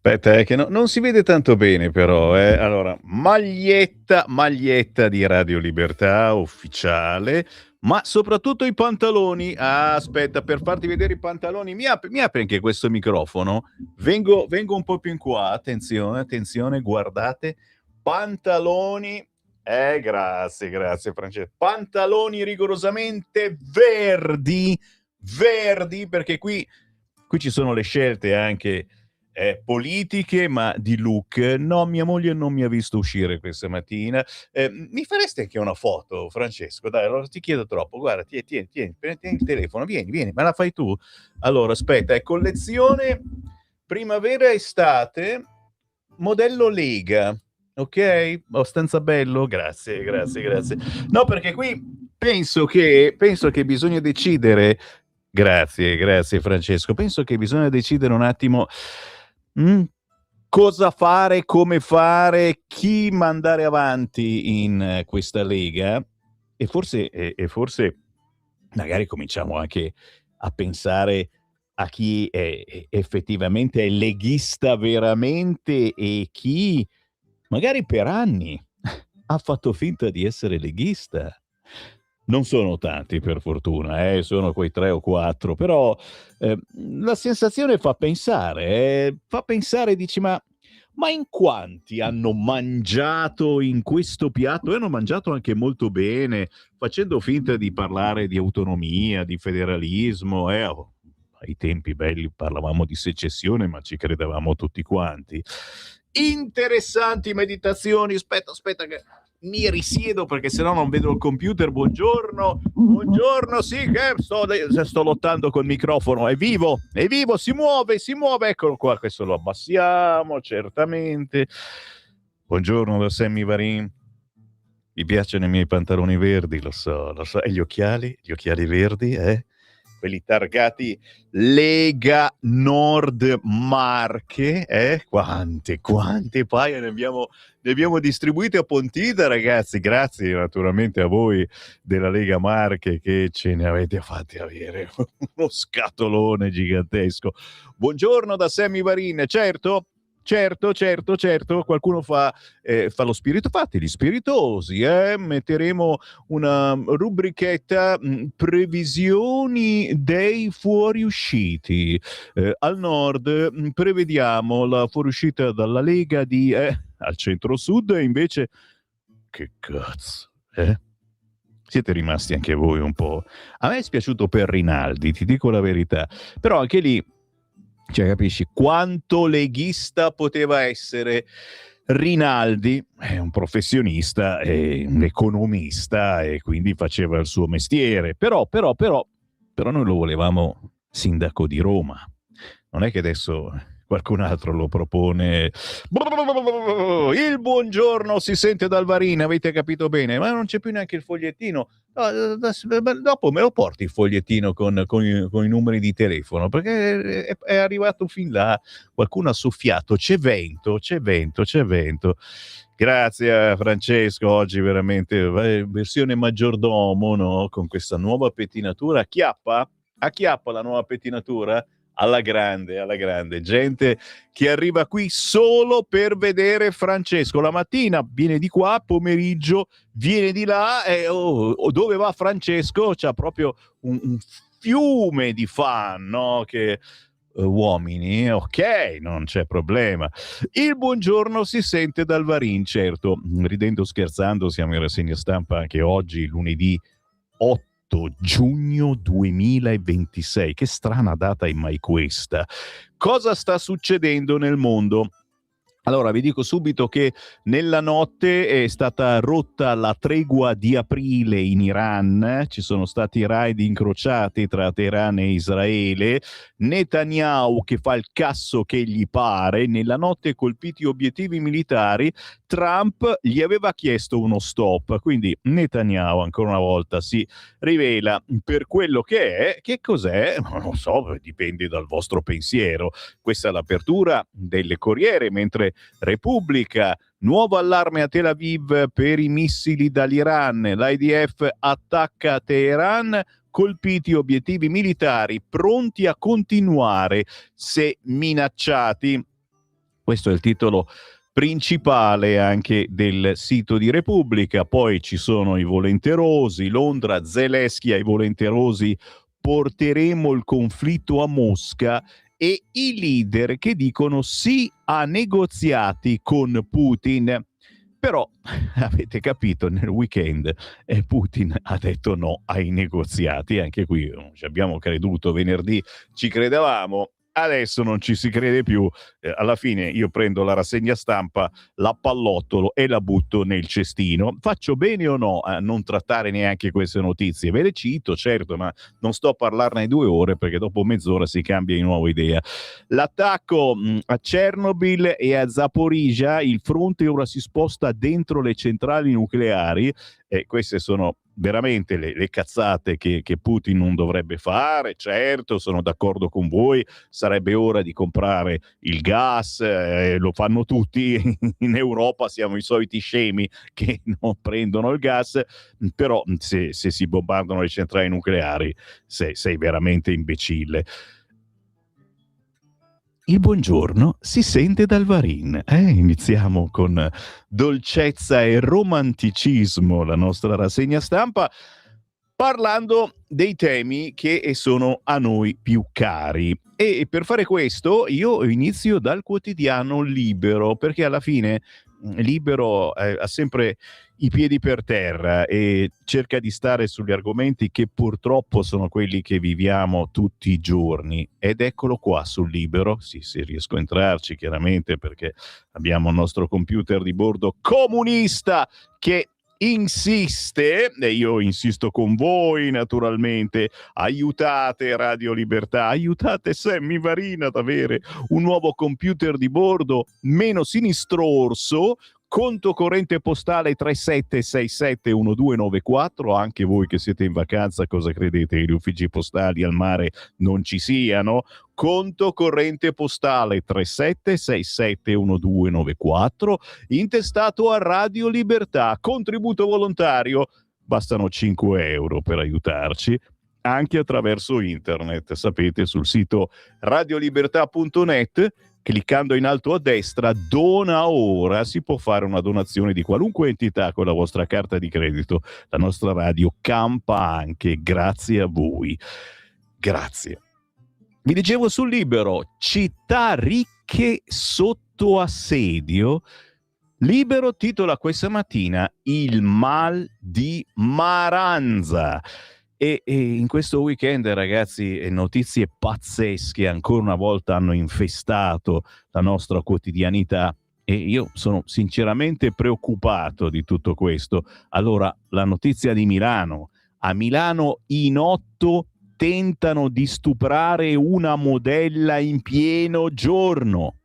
Aspetta, che non si vede tanto bene però, eh. Allora, maglietta di Radio Libertà ufficiale, ma soprattutto i pantaloni. Ah, aspetta, per farti vedere i pantaloni, mi apri anche questo microfono? Vengo un po' più in qua, attenzione, attenzione, guardate. Pantaloni, grazie Francesco. Pantaloni rigorosamente verdi, perché qui ci sono le scelte anche politiche, ma di look. No, mia moglie non mi ha visto uscire questa mattina. Mi faresti anche una foto, Francesco? Dai, allora ti chiedo troppo. Guarda, tieni, prendi il telefono, vieni, me la fai tu? Allora, aspetta, è collezione primavera-estate, modello Lega. Ok? Abbastanza bello? Grazie. No, perché qui penso che bisogna decidere. Grazie Francesco. Penso che bisogna decidere un attimo, mh, cosa fare, come fare, chi mandare avanti in questa lega e forse magari cominciamo anche a pensare a chi effettivamente è leghista veramente e chi magari per anni ha fatto finta di essere leghista. Non sono tanti per fortuna, sono quei 3 o 4, però la sensazione fa pensare, dici: ma in quanti hanno mangiato in questo piatto? E hanno mangiato anche molto bene, facendo finta di parlare di autonomia, di federalismo, ai tempi belli parlavamo di secessione, ma ci credevamo tutti quanti. Interessanti meditazioni. Aspetta che mi risiedo perché sennò non vedo il computer. Buongiorno, sì, che sto lottando col microfono. È vivo, si muove, eccolo qua. Questo lo abbassiamo, certamente. Buongiorno da Sammy Varin. Mi piacciono i miei pantaloni verdi, lo so. E gli occhiali verdi, quelli targati Lega Nord Marche, quante paia ne abbiamo distribuite a Pontida, ragazzi. Grazie naturalmente a voi della Lega Marche che ce ne avete fatti avere uno scatolone gigantesco. Buongiorno da Sammy Varin, certo, qualcuno fa lo spirito, fate gli spiritosi, metteremo una rubrichetta, previsioni dei fuoriusciti. Al nord prevediamo la fuoriuscita dalla Lega al centro-sud e invece che cazzo, Siete rimasti anche voi un po'. A me è spiaciuto per Rinaldi, ti dico la verità, però anche lì, cioè, capisci quanto leghista poteva essere Rinaldi? È un professionista, è un economista e quindi faceva il suo mestiere, però noi lo volevamo sindaco di Roma. Non è che adesso qualcun altro lo propone. Il buongiorno si sente dal Varina, avete capito bene, ma non c'è più neanche il fogliettino. Dopo me lo porti il fogliettino con i numeri di telefono, perché è arrivato fin là. Qualcuno ha soffiato, c'è vento. Grazie a Francesco, oggi veramente versione maggiordomo, no? Con questa nuova pettinatura. Acchiappa la nuova pettinatura alla grande. Gente che arriva qui solo per vedere Francesco. La mattina viene di qua, pomeriggio viene di là e dove va Francesco? C'ha proprio un fiume di fan, no? Che uomini, ok, non c'è problema. Il buongiorno si sente dal Varin, certo, ridendo scherzando, siamo in rassegna stampa anche oggi, lunedì 8 giugno 2026. Che strana data è mai questa? Cosa sta succedendo nel mondo? Allora, vi dico subito che nella notte è stata rotta la tregua di aprile in Iran, ci sono stati raid incrociati tra Teheran e Israele, Netanyahu che fa il cazzo che gli pare, nella notte colpiti obiettivi militari, Trump gli aveva chiesto uno stop, quindi Netanyahu ancora una volta si rivela per quello che è. Che cos'è? Non lo so, dipende dal vostro pensiero. Questa è l'apertura delle Corriere, mentre Repubblica, nuovo allarme a Tel Aviv per i missili dall'Iran, l'IDF attacca Teheran, colpiti obiettivi militari, pronti a continuare se minacciati. Questo è il titolo principale anche del sito di Repubblica. Poi ci sono i volenterosi, Londra, Zelensky ai volenterosi, porteremo il conflitto a Mosca, e i leader che dicono sì a negoziati con Putin. Però avete capito, nel weekend Putin ha detto no ai negoziati. Anche qui ci abbiamo creduto venerdì, ci credevamo, adesso non ci si crede più. Alla fine io prendo la rassegna stampa, la pallottolo e la butto nel cestino. Faccio bene o no a non trattare neanche queste notizie? Ve le cito, certo, ma non sto a parlarne 2 ore, perché dopo mezz'ora si cambia di nuovo idea. L'attacco a Chernobyl e a Zaporizhzhia, il fronte ora si sposta dentro le centrali nucleari. Queste sono veramente le cazzate che Putin non dovrebbe fare. Certo, sono d'accordo con voi, sarebbe ora di comprare il gas, lo fanno tutti, in Europa siamo i soliti scemi che non prendono il gas, però se si bombardano le centrali nucleari sei veramente imbecille. Il buongiorno si sente dal Varin. Iniziamo con dolcezza e romanticismo la nostra rassegna stampa, parlando dei temi che sono a noi più cari. E per fare questo io inizio dal quotidiano Libero, perché alla fine Libero ha sempre i piedi per terra e cerca di stare sugli argomenti che purtroppo sono quelli che viviamo tutti i giorni. Ed eccolo qua sul Libero, sì, se riesco a entrarci chiaramente, perché abbiamo il nostro computer di bordo comunista che insiste, e io insisto con voi naturalmente. Aiutate Radio Libertà, aiutate Sammy Varin ad avere un nuovo computer di bordo meno sinistrorso. Conto corrente postale 37671294. Anche voi che siete in vacanza, cosa credete che gli uffici postali al mare non ci siano? Conto corrente postale 37671294, intestato a Radio Libertà, contributo volontario, bastano 5 euro per aiutarci, anche attraverso internet. Sapete, sul sito radiolibertà.net, cliccando in alto a destra, dona ora, si può fare una donazione di qualunque entità con la vostra carta di credito. La nostra radio campa anche grazie a voi. Grazie. Vi dicevo sul Libero, città ricche sotto assedio. Libero titola questa mattina il mal di Maranza. E in questo weekend, ragazzi, notizie pazzesche ancora una volta hanno infestato la nostra quotidianità e io sono sinceramente preoccupato di tutto questo. Allora, la notizia di Milano. A Milano in 8 tentano di stuprare una modella in pieno giorno.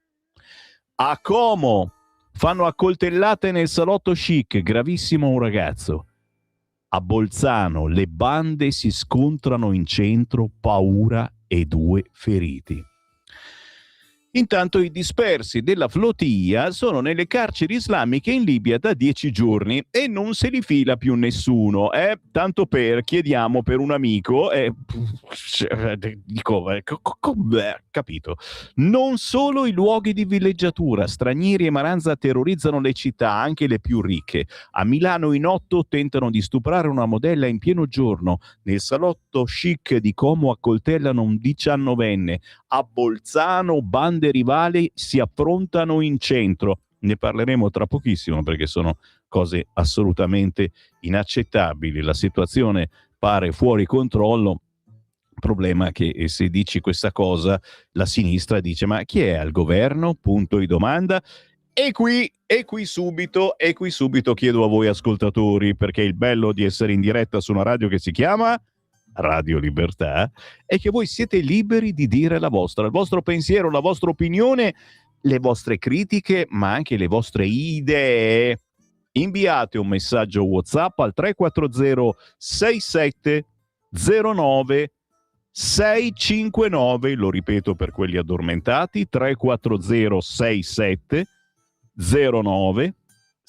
A Como fanno accoltellate nel salotto chic, gravissimo un ragazzo. A Bolzano le bande si scontrano in centro, paura e 2 feriti. Intanto i dispersi della flotilla sono nelle carceri islamiche in Libia da 10 giorni e non se li fila più nessuno. Tanto per, chiediamo per un amico, capito. Non solo i luoghi di villeggiatura, stranieri e Maranza terrorizzano le città, anche le più ricche. A Milano in 8 tentano di stuprare una modella in pieno giorno. Nel salotto chic di Como accoltellano un 19enne. A Bolzano bande rivali si affrontano in centro. Ne parleremo tra pochissimo perché sono cose assolutamente inaccettabili. La situazione pare fuori controllo. Problema che se dici questa cosa la sinistra dice ma chi è al governo? Punto di domanda. E qui subito chiedo a voi ascoltatori, perché il bello di essere in diretta su una radio che si chiama Radio Libertà è che voi siete liberi di dire la vostra, il vostro pensiero, la vostra opinione, le vostre critiche, ma anche le vostre idee. Inviate un messaggio WhatsApp al 340 6709 659, lo ripeto per quelli addormentati, 340 6709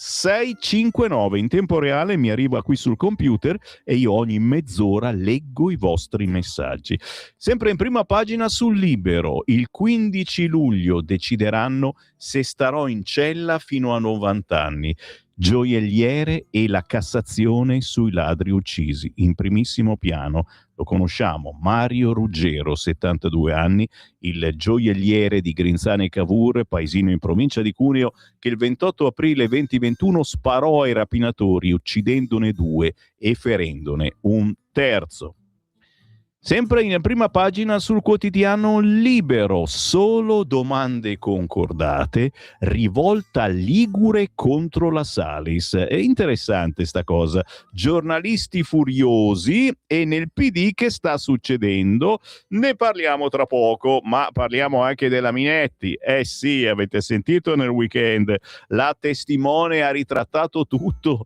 659 in tempo reale, mi arriva qui sul computer e io ogni mezz'ora leggo i vostri messaggi. Sempre in prima pagina sul Libero, il 15 luglio decideranno se starò in cella fino a 90 anni. Gioielliere e la Cassazione sui ladri uccisi. In primissimo piano lo conosciamo, Mario Ruggero, 72 anni, il gioielliere di Grinzane Cavour, paesino in provincia di Cuneo, che il 28 aprile 2021 sparò ai rapinatori, uccidendone 2 e ferendone un terzo. Sempre in prima pagina sul quotidiano Libero, solo domande concordate, rivolta ligure contro la Salis. È interessante sta cosa, giornalisti furiosi e nel PD che sta succedendo? Ne parliamo tra poco, ma parliamo anche della Minetti. Eh sì, avete sentito nel weekend, la testimone ha ritrattato tutto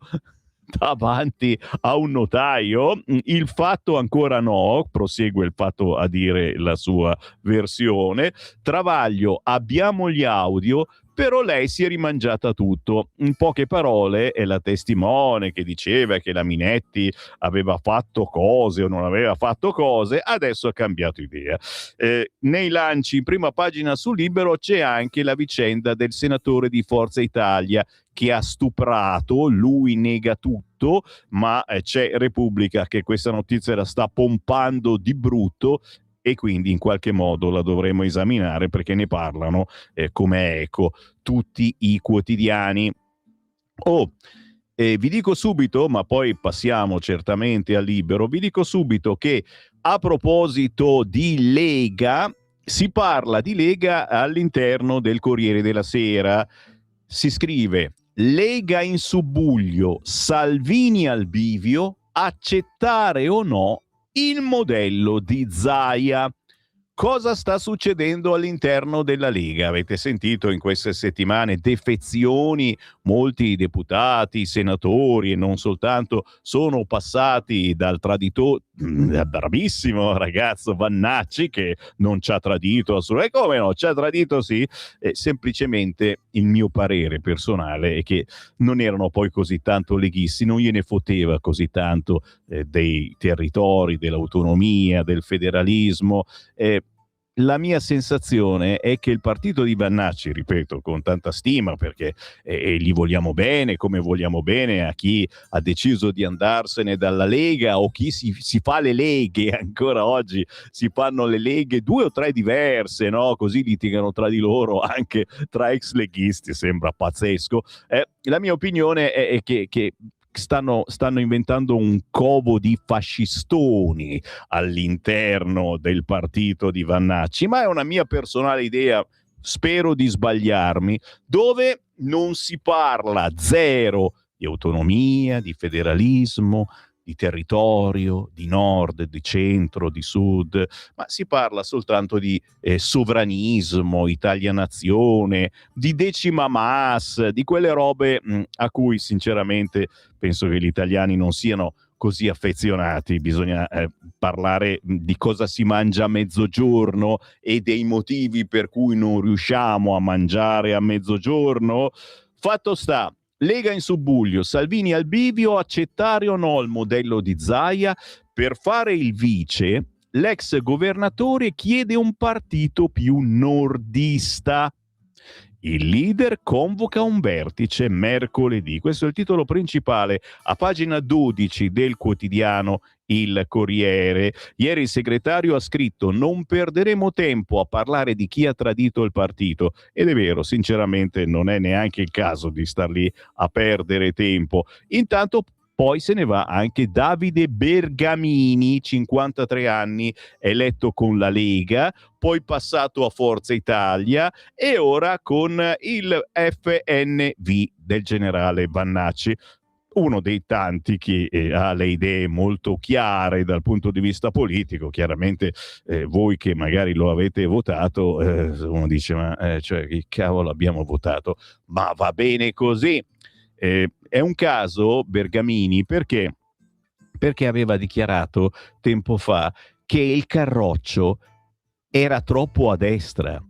davanti a un notaio. Il fatto ancora no, prosegue il fatto a dire la sua versione. Travaglio, abbiamo gli audio, però lei si è rimangiata tutto. In poche parole è la testimone che diceva che la Minetti aveva fatto cose o non aveva fatto cose, adesso ha cambiato idea. Nei lanci in prima pagina su Libero c'è anche la vicenda del senatore di Forza Italia che ha stuprato, lui nega tutto, ma c'è Repubblica che questa notizia la sta pompando di brutto e quindi in qualche modo la dovremo esaminare perché ne parlano come eco tutti i quotidiani. Vi dico subito, ma poi passiamo certamente al Libero, vi dico subito che a proposito di Lega, si parla di Lega all'interno del Corriere della Sera. Si scrive: Lega in subbuglio, Salvini al bivio, accettare o no il modello di Zaia. Cosa sta succedendo all'interno della Lega? Avete sentito in queste settimane defezioni, molti deputati, senatori e non soltanto sono passati dal traditore, bravissimo ragazzo Vannacci che non ci ha tradito assolutamente, come no, ci ha tradito sì, semplicemente il mio parere personale è che non erano poi così tanto leghisti, non gliene foteva così tanto dei territori, dell'autonomia, del federalismo. La mia sensazione è che il partito di Vannacci, ripeto, con tanta stima perché gli vogliamo bene, come vogliamo bene a chi ha deciso di andarsene dalla Lega o chi si fa le leghe, ancora oggi si fanno le leghe 2 o 3 diverse, no? Così litigano tra di loro anche tra ex leghisti, sembra pazzesco. La mia opinione è che stanno inventando un covo di fascistoni all'interno del partito di Vannacci, ma è una mia personale idea, spero di sbagliarmi, dove non si parla zero di autonomia, di federalismo, di territorio, di nord, di centro, di sud, ma si parla soltanto di sovranismo, italianazione, di decima mas, di quelle robe a cui sinceramente penso che gli italiani non siano così affezionati. Bisogna parlare di cosa si mangia a mezzogiorno e dei motivi per cui non riusciamo a mangiare a mezzogiorno. Fatto sta, Lega in subbuglio, Salvini al bivio, accettare o no il modello di Zaia. Per fare il vice, l'ex governatore chiede un partito più nordista. Il leader convoca un vertice mercoledì. Questo è il titolo principale a pagina 12 del quotidiano Il Corriere. Ieri il segretario ha scritto: non perderemo tempo a parlare di chi ha tradito il partito. Ed è vero, sinceramente non è neanche il caso di star lì a perdere tempo. Intanto poi se ne va anche Davide Bergamini, 53 anni, eletto con la Lega, poi passato a Forza Italia e ora con il FNV del generale Vannacci. Uno dei tanti che ha le idee molto chiare dal punto di vista politico. Chiaramente voi che magari lo avete votato, uno dice ma cioè, che cavolo abbiamo votato? Ma va bene così. È un caso Bergamini perché aveva dichiarato tempo fa che il Carroccio era troppo a destra.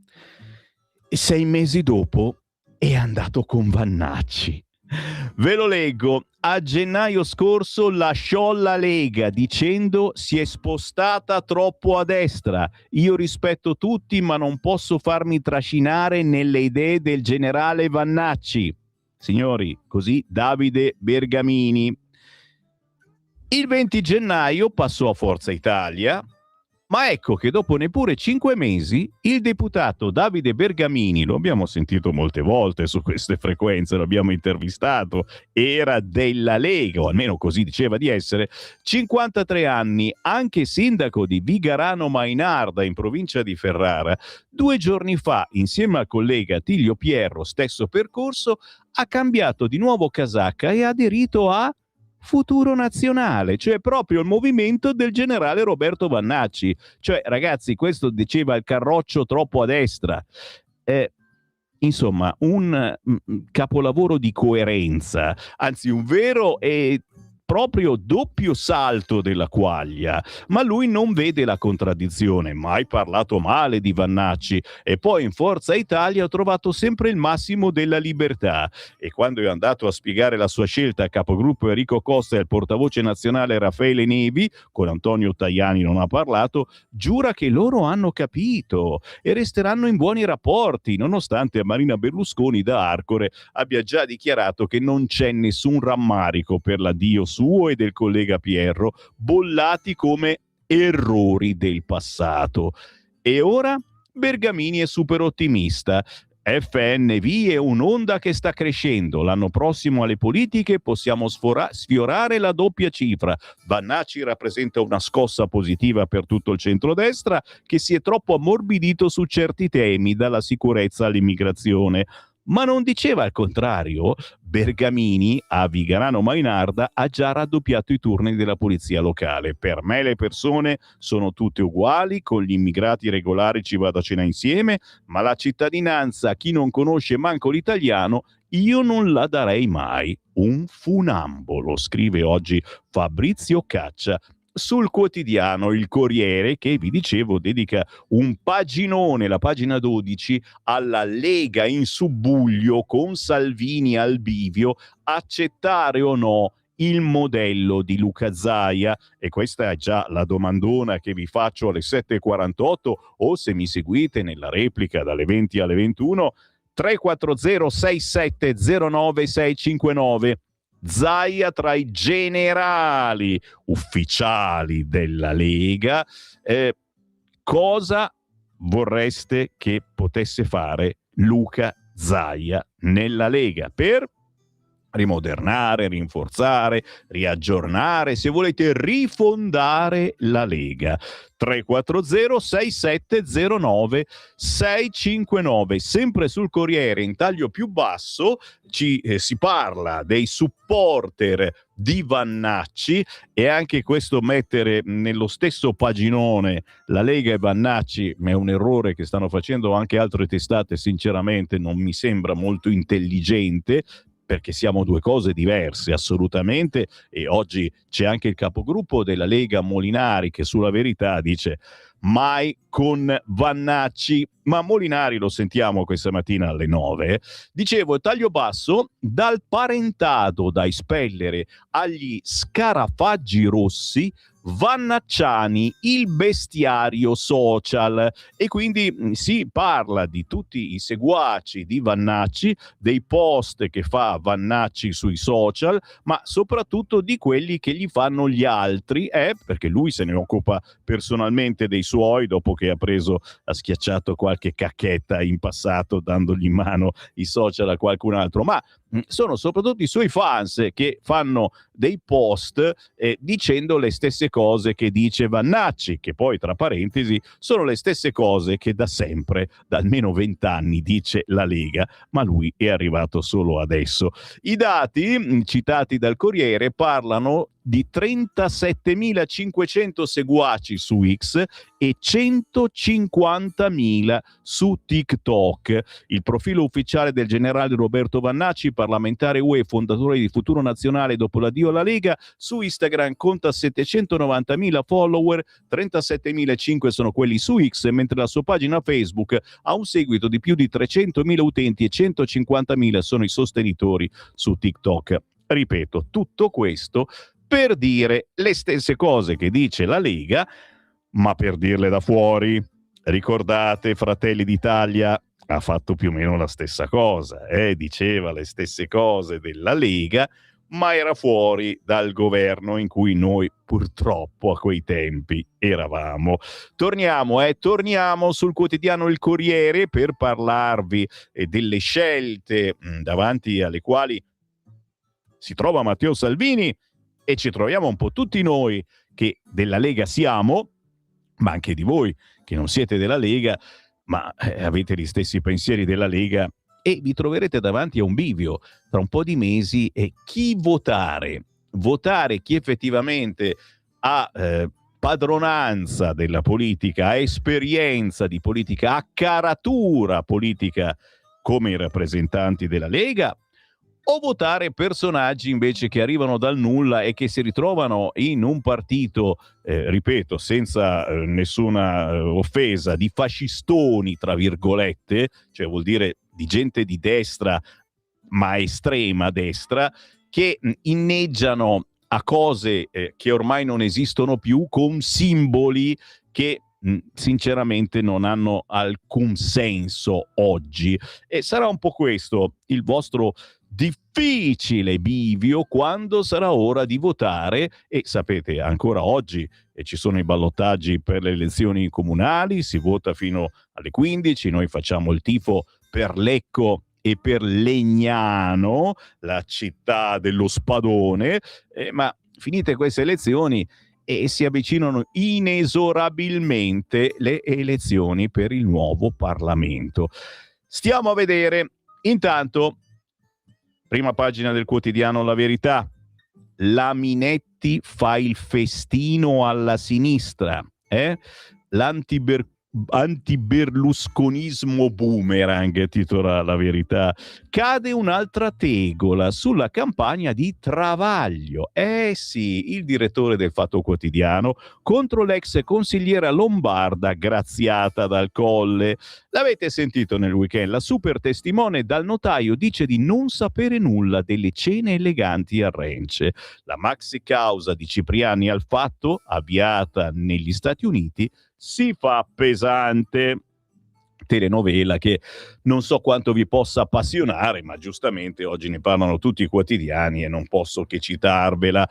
6 mesi dopo è andato con Vannacci. Ve lo leggo. A gennaio scorso lasciò la Lega dicendo si è spostata troppo a destra. Io rispetto tutti, ma non posso farmi trascinare nelle idee del generale Vannacci. Signori, così Davide Bergamini. Il 20 gennaio passò a Forza Italia, ma ecco che dopo neppure 5 mesi il deputato Davide Bergamini, lo abbiamo sentito molte volte su queste frequenze, lo abbiamo intervistato, era della Lega, o almeno così diceva di essere, 53 anni, anche sindaco di Vigarano Mainarda in provincia di Ferrara, 2 giorni fa, insieme al collega Attilio Pierro, stesso percorso, ha cambiato di nuovo casacca e ha aderito a Futuro Nazionale, cioè proprio il movimento del generale Roberto Vannacci. Cioè, ragazzi, questo diceva il Carroccio troppo a destra. Insomma, un capolavoro di coerenza, anzi un vero e proprio doppio salto della quaglia, ma lui non vede la contraddizione, mai parlato male di Vannacci, e poi in Forza Italia ha trovato sempre il massimo della libertà, e quando è andato a spiegare la sua scelta al capogruppo Enrico Costa e al portavoce nazionale Raffaele Nevi, con Antonio Tajani non ha parlato, giura che loro hanno capito e resteranno in buoni rapporti, nonostante Marina Berlusconi da Arcore abbia già dichiarato che non c'è nessun rammarico per l'addio suo e del collega Pierro, bollati come errori del passato. E ora Bergamini è super ottimista. FNV è un'onda che sta crescendo. L'anno prossimo alle politiche possiamo sfiorare la doppia cifra. Vannacci rappresenta una scossa positiva per tutto il centrodestra che si è troppo ammorbidito su certi temi, dalla sicurezza all'immigrazione. Ma non diceva il contrario? Bergamini a Vigarano Mainarda ha già raddoppiato i turni della polizia locale. Per me le persone sono tutte uguali, con gli immigrati regolari ci vado a cena insieme, ma la cittadinanza a chi non conosce manco l'italiano io non la darei mai. Un funambolo, scrive oggi Fabrizio Caccia sul quotidiano Il Corriere, che vi dicevo dedica un paginone, la pagina 12, alla Lega in subbuglio con Salvini al bivio, accettare o no il modello di Luca Zaia. E questa è già la domandona che vi faccio alle 7.48, o se mi seguite nella replica dalle 20 alle 21, 340 6709 659. Zaia tra i generali ufficiali della Lega. Cosa vorreste che potesse fare Luca Zaia nella Lega per rimodernare, rinforzare, riaggiornare, se volete rifondare la Lega? 340 6709 659. Sempre sul Corriere, in taglio più basso, si parla dei supporter di Vannacci, e anche questo mettere nello stesso paginone la Lega e Vannacci è un errore che stanno facendo anche altre testate, sinceramente non mi sembra molto intelligente, perché siamo due cose diverse assolutamente. E oggi c'è anche il capogruppo della Lega Molinari che sulla Verità dice mai con Vannacci, ma Molinari lo sentiamo questa mattina alle 9. Dicevo, taglio basso, dal parentado da espellere agli scarafaggi rossi, Vannacciani, il bestiario social. E quindi si parla di tutti i seguaci di Vannacci, dei post che fa Vannacci sui social, ma soprattutto di quelli che gli fanno gli altri, perché lui se ne occupa personalmente dei suoi, dopo che ha schiacciato qualche cacchetta in passato dandogli in mano i social a qualcun altro, ma sono soprattutto i suoi fans che fanno dei post dicendo le stesse cose che dice Vannacci, che poi tra parentesi sono le stesse cose che da sempre, da almeno 20 anni dice la Lega, ma lui è arrivato solo adesso. I dati citati dal Corriere parlano di 37.500 seguaci su X e 150.000 su TikTok. Il profilo ufficiale del generale Roberto Vannacci, parlamentare UE, fondatore di Futuro Nazionale dopo l'addio alla Lega, su Instagram conta 790.000 follower, 37.500 sono quelli su X, mentre la sua pagina Facebook ha un seguito di più di 300.000 utenti e 150.000 sono i sostenitori su TikTok. Ripeto, tutto questo per dire le stesse cose che dice la Lega, ma per dirle da fuori. Ricordate, Fratelli d'Italia ha fatto più o meno la stessa cosa, diceva le stesse cose della Lega, ma era fuori dal governo in cui noi purtroppo a quei tempi eravamo. Torniamo sul quotidiano Il Corriere per parlarvi delle scelte davanti alle quali si trova Matteo Salvini, e ci troviamo un po' tutti noi che della Lega siamo, ma anche di voi che non siete della Lega, ma avete gli stessi pensieri della Lega, e vi troverete davanti a un bivio tra un po' di mesi. E chi votare chi effettivamente ha padronanza della politica, ha esperienza di politica, ha caratura politica come i rappresentanti della Lega, o votare personaggi invece che arrivano dal nulla e che si ritrovano in un partito, ripeto, senza nessuna offesa, di fascistoni, tra virgolette, cioè vuol dire di gente di destra, ma estrema destra, che inneggiano a cose che ormai non esistono più, con simboli che sinceramente non hanno alcun senso oggi. E sarà un po' questo il vostro difficile bivio quando sarà ora di votare. E sapete, ancora oggi ci sono i ballottaggi per le elezioni comunali, si vota fino alle 15, noi facciamo il tifo per Lecco e per Legnano, la città dello spadone, ma finite queste elezioni e si avvicinano inesorabilmente le elezioni per il nuovo Parlamento. Stiamo a vedere. Intanto, prima pagina del quotidiano La Verità, la Minetti fa il festino alla sinistra, l'antiberlusconismo boomerang, titola La Verità. Cade un'altra tegola sulla campagna di Travaglio. Sì, il direttore del Fatto Quotidiano contro l'ex consigliera lombarda graziata dal Colle. L'avete sentito nel weekend, la super testimone dal notaio dice di non sapere nulla delle cene eleganti a Rence. La maxi causa di Cipriani al Fatto, avviata negli Stati Uniti, si fa pesante. Telenovela che non so quanto vi possa appassionare, ma giustamente oggi ne parlano tutti i quotidiani e non posso che citarvela.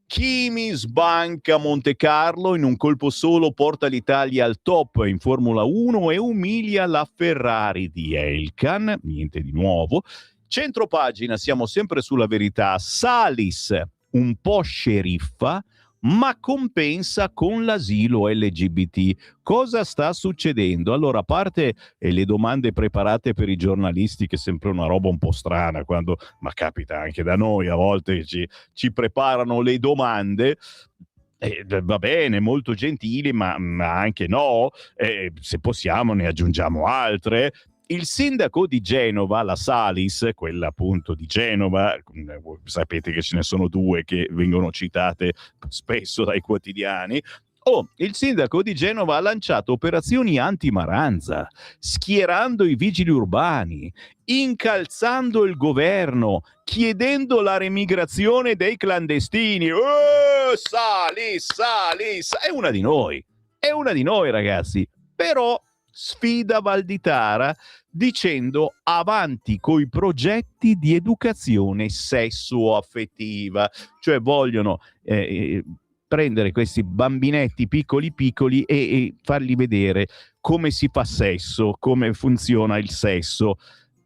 Kimi sbanca Monte Carlo, in un colpo solo porta l'Italia al top in Formula 1 e umilia la Ferrari di Elkann, niente di nuovo. Centropagina, siamo sempre sulla Verità. Salis, un po' sceriffa, ma compensa con l'asilo LGBT. Cosa sta succedendo? Allora, a parte le domande preparate per i giornalisti, che è sempre una roba un po' strana, quando, ma capita anche da noi, a volte ci preparano le domande, va bene, molto gentili, ma anche no, se possiamo ne aggiungiamo altre. Il sindaco di Genova, la Salis, quella appunto di Genova, sapete che ce ne sono due che vengono citate spesso dai quotidiani. Il sindaco di Genova ha lanciato operazioni anti-Maranza, schierando i vigili urbani, incalzando il governo, chiedendo la remigrazione dei clandestini. Salis, è una di noi, ragazzi. Però sfida Valditara dicendo avanti coi progetti di educazione sessuo-affettiva, cioè vogliono prendere questi bambinetti piccoli e fargli vedere come si fa sesso, come funziona il sesso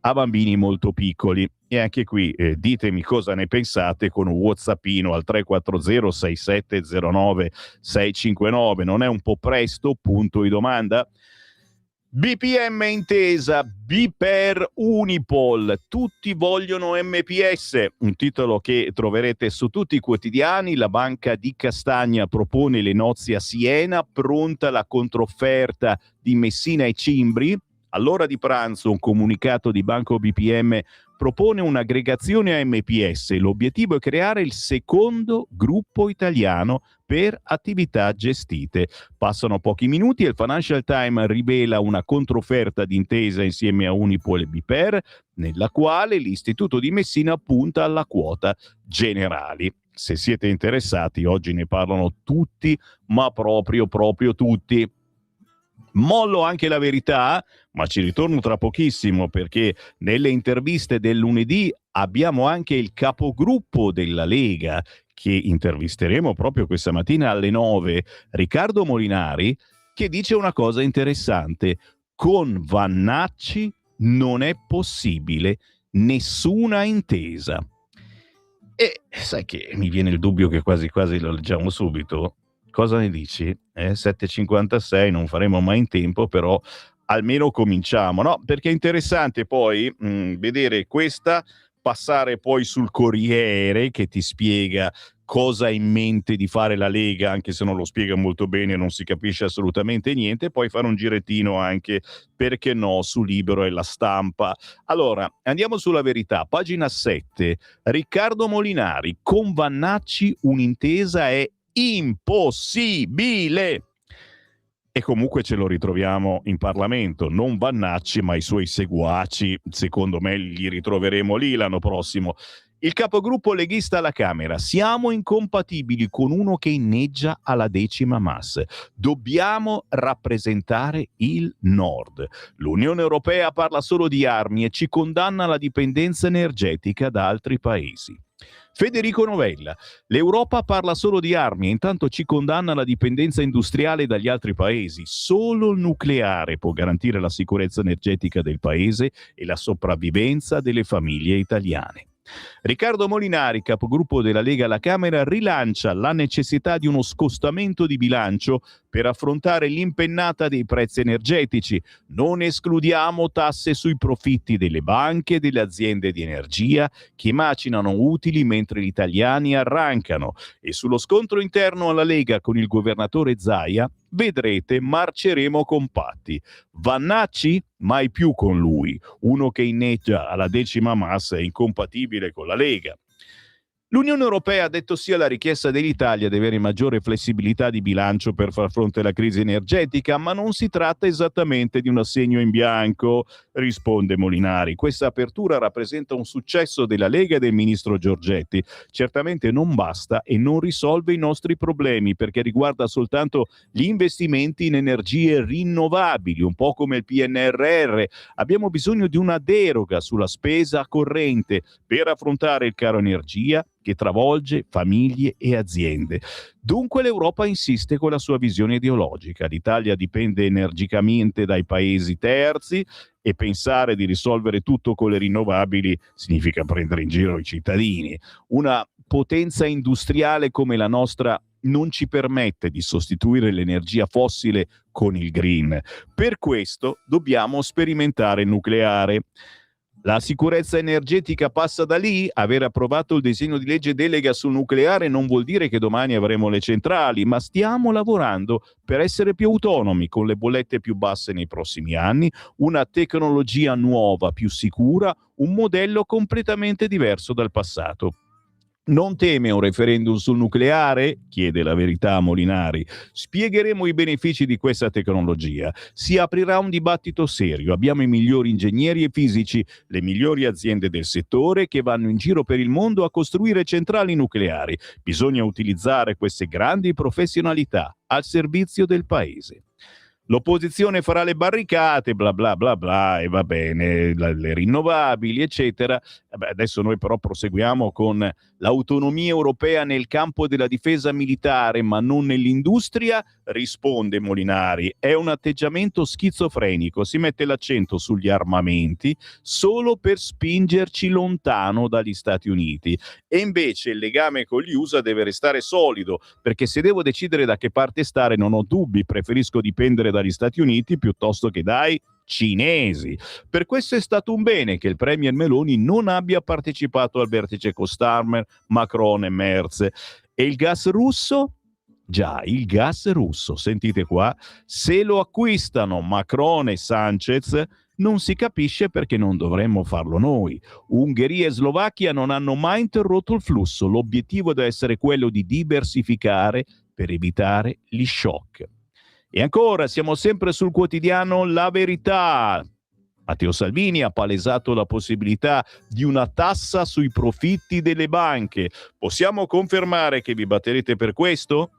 a bambini molto piccoli. E anche qui ditemi cosa ne pensate con un whatsappino al 340 6709 659. Non è un po' presto? Punto di domanda. BPM intesa, B per Unipol, tutti vogliono MPS, un titolo che troverete su tutti i quotidiani. La banca di Castagna propone le nozze a Siena, pronta la controfferta di Messina e Cimbri. All'ora di pranzo un comunicato di Banco BPM propone un'aggregazione a MPS. L'obiettivo è creare il secondo gruppo italiano per attività gestite. Passano pochi minuti e il Financial Times rivela una controfferta d'intesa insieme a Unipol e BPER, nella quale l'Istituto di Messina punta alla quota Generali. Se siete interessati, oggi ne parlano tutti, ma proprio tutti. Mollo anche La Verità, ma ci ritorno tra pochissimo, perché nelle interviste del lunedì abbiamo anche il capogruppo della Lega, che intervisteremo proprio questa mattina alle 9, Riccardo Molinari, che dice una cosa interessante: con Vannacci non è possibile nessuna intesa. E sai che mi viene il dubbio che quasi quasi lo leggiamo subito. Cosa ne dici? 7:56, non faremo mai in tempo, però almeno cominciamo, no? Perché è interessante poi vedere questa passare poi sul Corriere, che ti spiega cosa ha in mente di fare la Lega, anche se non lo spiega molto bene, non si capisce assolutamente niente, e poi fare un girettino anche, perché no, su Libero e La Stampa. Allora, andiamo sulla Verità, pagina 7. Riccardo Molinari: con Vannacci un'intesa è impossibile. E comunque ce lo ritroviamo in Parlamento, non Vannacci ma i suoi seguaci, secondo me li ritroveremo lì l'anno prossimo. Il capogruppo leghista alla Camera: siamo incompatibili con uno che inneggia alla 10ª MAS, dobbiamo rappresentare il Nord. L'Unione Europea parla solo di armi e ci condanna alla dipendenza energetica da altri paesi. Federico Novella: l'Europa parla solo di armi e intanto ci condanna alla dipendenza industriale dagli altri paesi. Solo il nucleare può garantire la sicurezza energetica del paese e la sopravvivenza delle famiglie italiane. Riccardo Molinari, capogruppo della Lega alla Camera, rilancia la necessità di uno scostamento di bilancio per affrontare l'impennata dei prezzi energetici. Non escludiamo tasse sui profitti delle banche e delle aziende di energia che macinano utili mentre gli italiani arrancano. E sullo scontro interno alla Lega con il governatore Zaia, vedrete, marceremo compatti. Vannacci? Mai più con lui. Uno che inneggia alla 10ª MAS è incompatibile con la Lega. L'Unione Europea ha detto sì alla richiesta dell'Italia di avere maggiore flessibilità di bilancio per far fronte alla crisi energetica, ma non si tratta esattamente di un assegno in bianco, risponde Molinari. Questa apertura rappresenta un successo della Lega e del ministro Giorgetti. Certamente non basta e non risolve i nostri problemi, perché riguarda soltanto gli investimenti in energie rinnovabili, un po' come il PNRR. Abbiamo bisogno di una deroga sulla spesa corrente per affrontare il caro energia, che travolge famiglie e aziende. Dunque l'Europa insiste con la sua visione ideologica. L'Italia dipende energicamente dai paesi terzi e pensare di risolvere tutto con le rinnovabili significa prendere in giro i cittadini. Una potenza industriale come la nostra non ci permette di sostituire l'energia fossile con il green. Per questo dobbiamo sperimentare il nucleare. La sicurezza energetica passa da lì. Aver approvato il disegno di legge delega sul nucleare non vuol dire che domani avremo le centrali, ma stiamo lavorando per essere più autonomi, con le bollette più basse nei prossimi anni, una tecnologia nuova, più sicura, un modello completamente diverso dal passato. Non teme un referendum sul nucleare? Chiede La Verità a Molinari. Spiegheremo i benefici di questa tecnologia. Si aprirà un dibattito serio. Abbiamo i migliori ingegneri e fisici, le migliori aziende del settore che vanno in giro per il mondo a costruire centrali nucleari. Bisogna utilizzare queste grandi professionalità al servizio del paese. L'opposizione farà le barricate, bla bla bla bla, e va bene, le rinnovabili, eccetera. Adesso noi però proseguiamo con l'autonomia europea nel campo della difesa militare, ma non nell'industria, risponde Molinari. È un atteggiamento schizofrenico, si mette l'accento sugli armamenti solo per spingerci lontano dagli Stati Uniti. E invece il legame con gli USA deve restare solido, perché se devo decidere da che parte stare non ho dubbi, preferisco dipendere dagli Stati Uniti piuttosto che dai cinesi. Per questo è stato un bene che il premier Meloni non abbia partecipato al vertice con Starmer, Macron e Merz. E il gas russo? Già, il gas russo, sentite qua, se lo acquistano Macron e Sanchez, non si capisce perché non dovremmo farlo noi. Ungheria e Slovacchia non hanno mai interrotto il flusso. L'obiettivo deve essere quello di diversificare per evitare gli shock. E ancora, siamo sempre sul quotidiano La Verità. Matteo Salvini ha palesato la possibilità di una tassa sui profitti delle banche. Possiamo confermare che vi batterete per questo?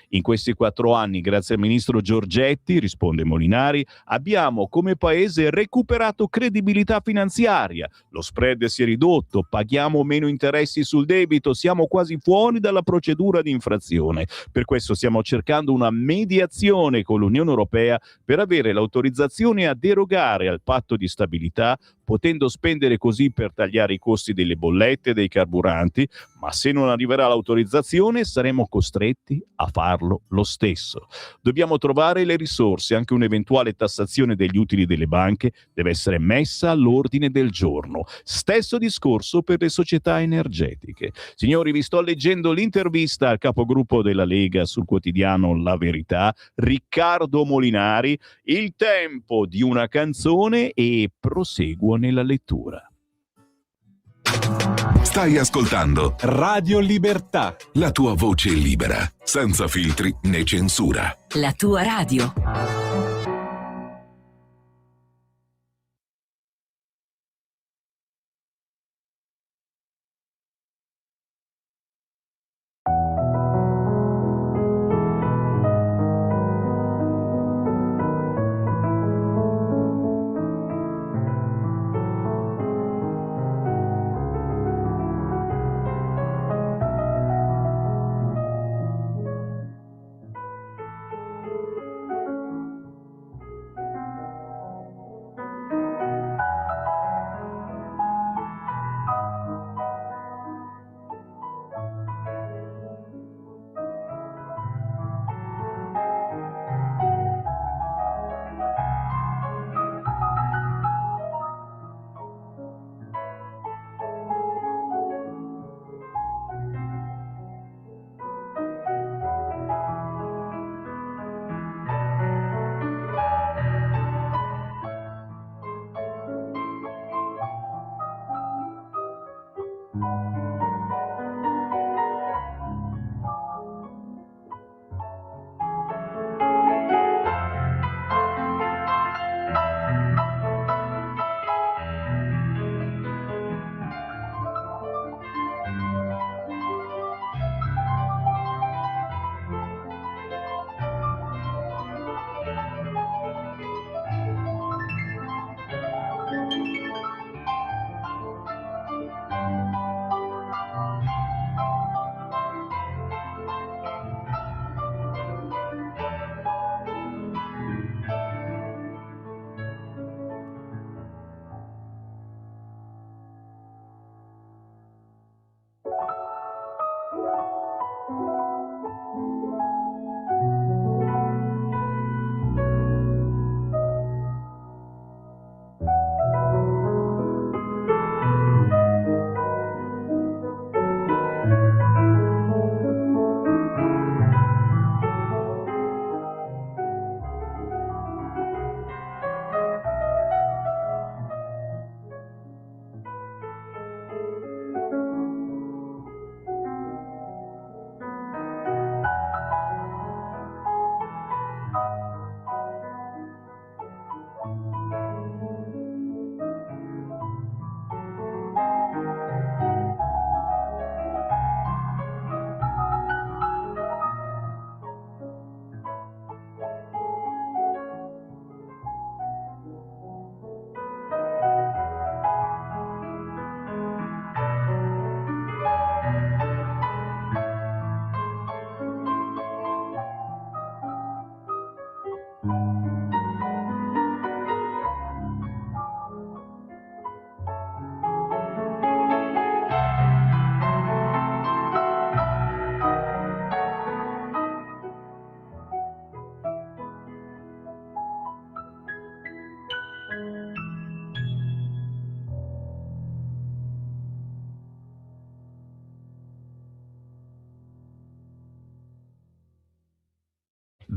In questi 4 anni, grazie al ministro Giorgetti, risponde Molinari, abbiamo come paese recuperato credibilità finanziaria, lo spread si è ridotto, paghiamo meno interessi sul debito, siamo quasi fuori dalla procedura di infrazione. Per questo stiamo cercando una mediazione con l'Unione Europea per avere l'autorizzazione a derogare al patto di stabilità, potendo spendere così per tagliare i costi delle bollette e dei carburanti, ma se non arriverà l'autorizzazione saremo costretti a farlo lo stesso. Dobbiamo trovare le risorse, anche un'eventuale tassazione degli utili delle banche deve essere messa all'ordine del giorno. Stesso discorso per le società energetiche. Signori, vi sto leggendo l'intervista al capogruppo della Lega sul quotidiano La Verità, Riccardo Molinari, il tempo di una canzone e proseguo nella lettura. Stai ascoltando Radio Libertà, la tua voce libera, senza filtri né censura. La tua radio.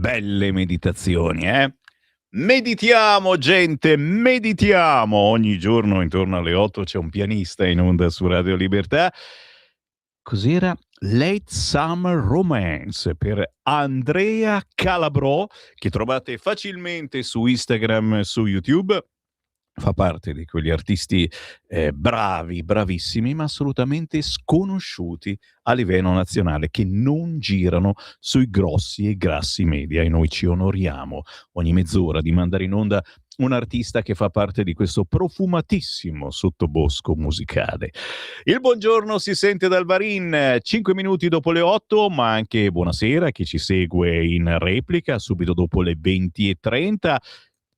belle meditazioni, eh? Meditiamo, gente, meditiamo! Ogni giorno intorno alle 8 c'è un pianista in onda su Radio Libertà. Cos'era? Late Summer Romance per Andrea Calabrò, che trovate facilmente su Instagram e su YouTube. Fa parte di quegli artisti bravi, bravissimi, ma assolutamente sconosciuti a livello nazionale, che non girano sui grossi e grassi media, e noi ci onoriamo ogni mezz'ora di mandare in onda un artista che fa parte di questo profumatissimo sottobosco musicale. Il buongiorno si sente dal Varin, 5 minuti dopo le 8, ma anche buonasera a chi ci segue in replica subito dopo le 20:30.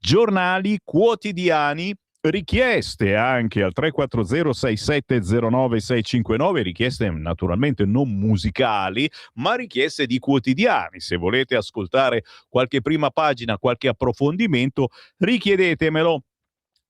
Giornali quotidiani, richieste anche al 340 6709 659, richieste naturalmente non musicali, ma richieste di quotidiani. Se volete ascoltare qualche prima pagina, qualche approfondimento, richiedetemelo.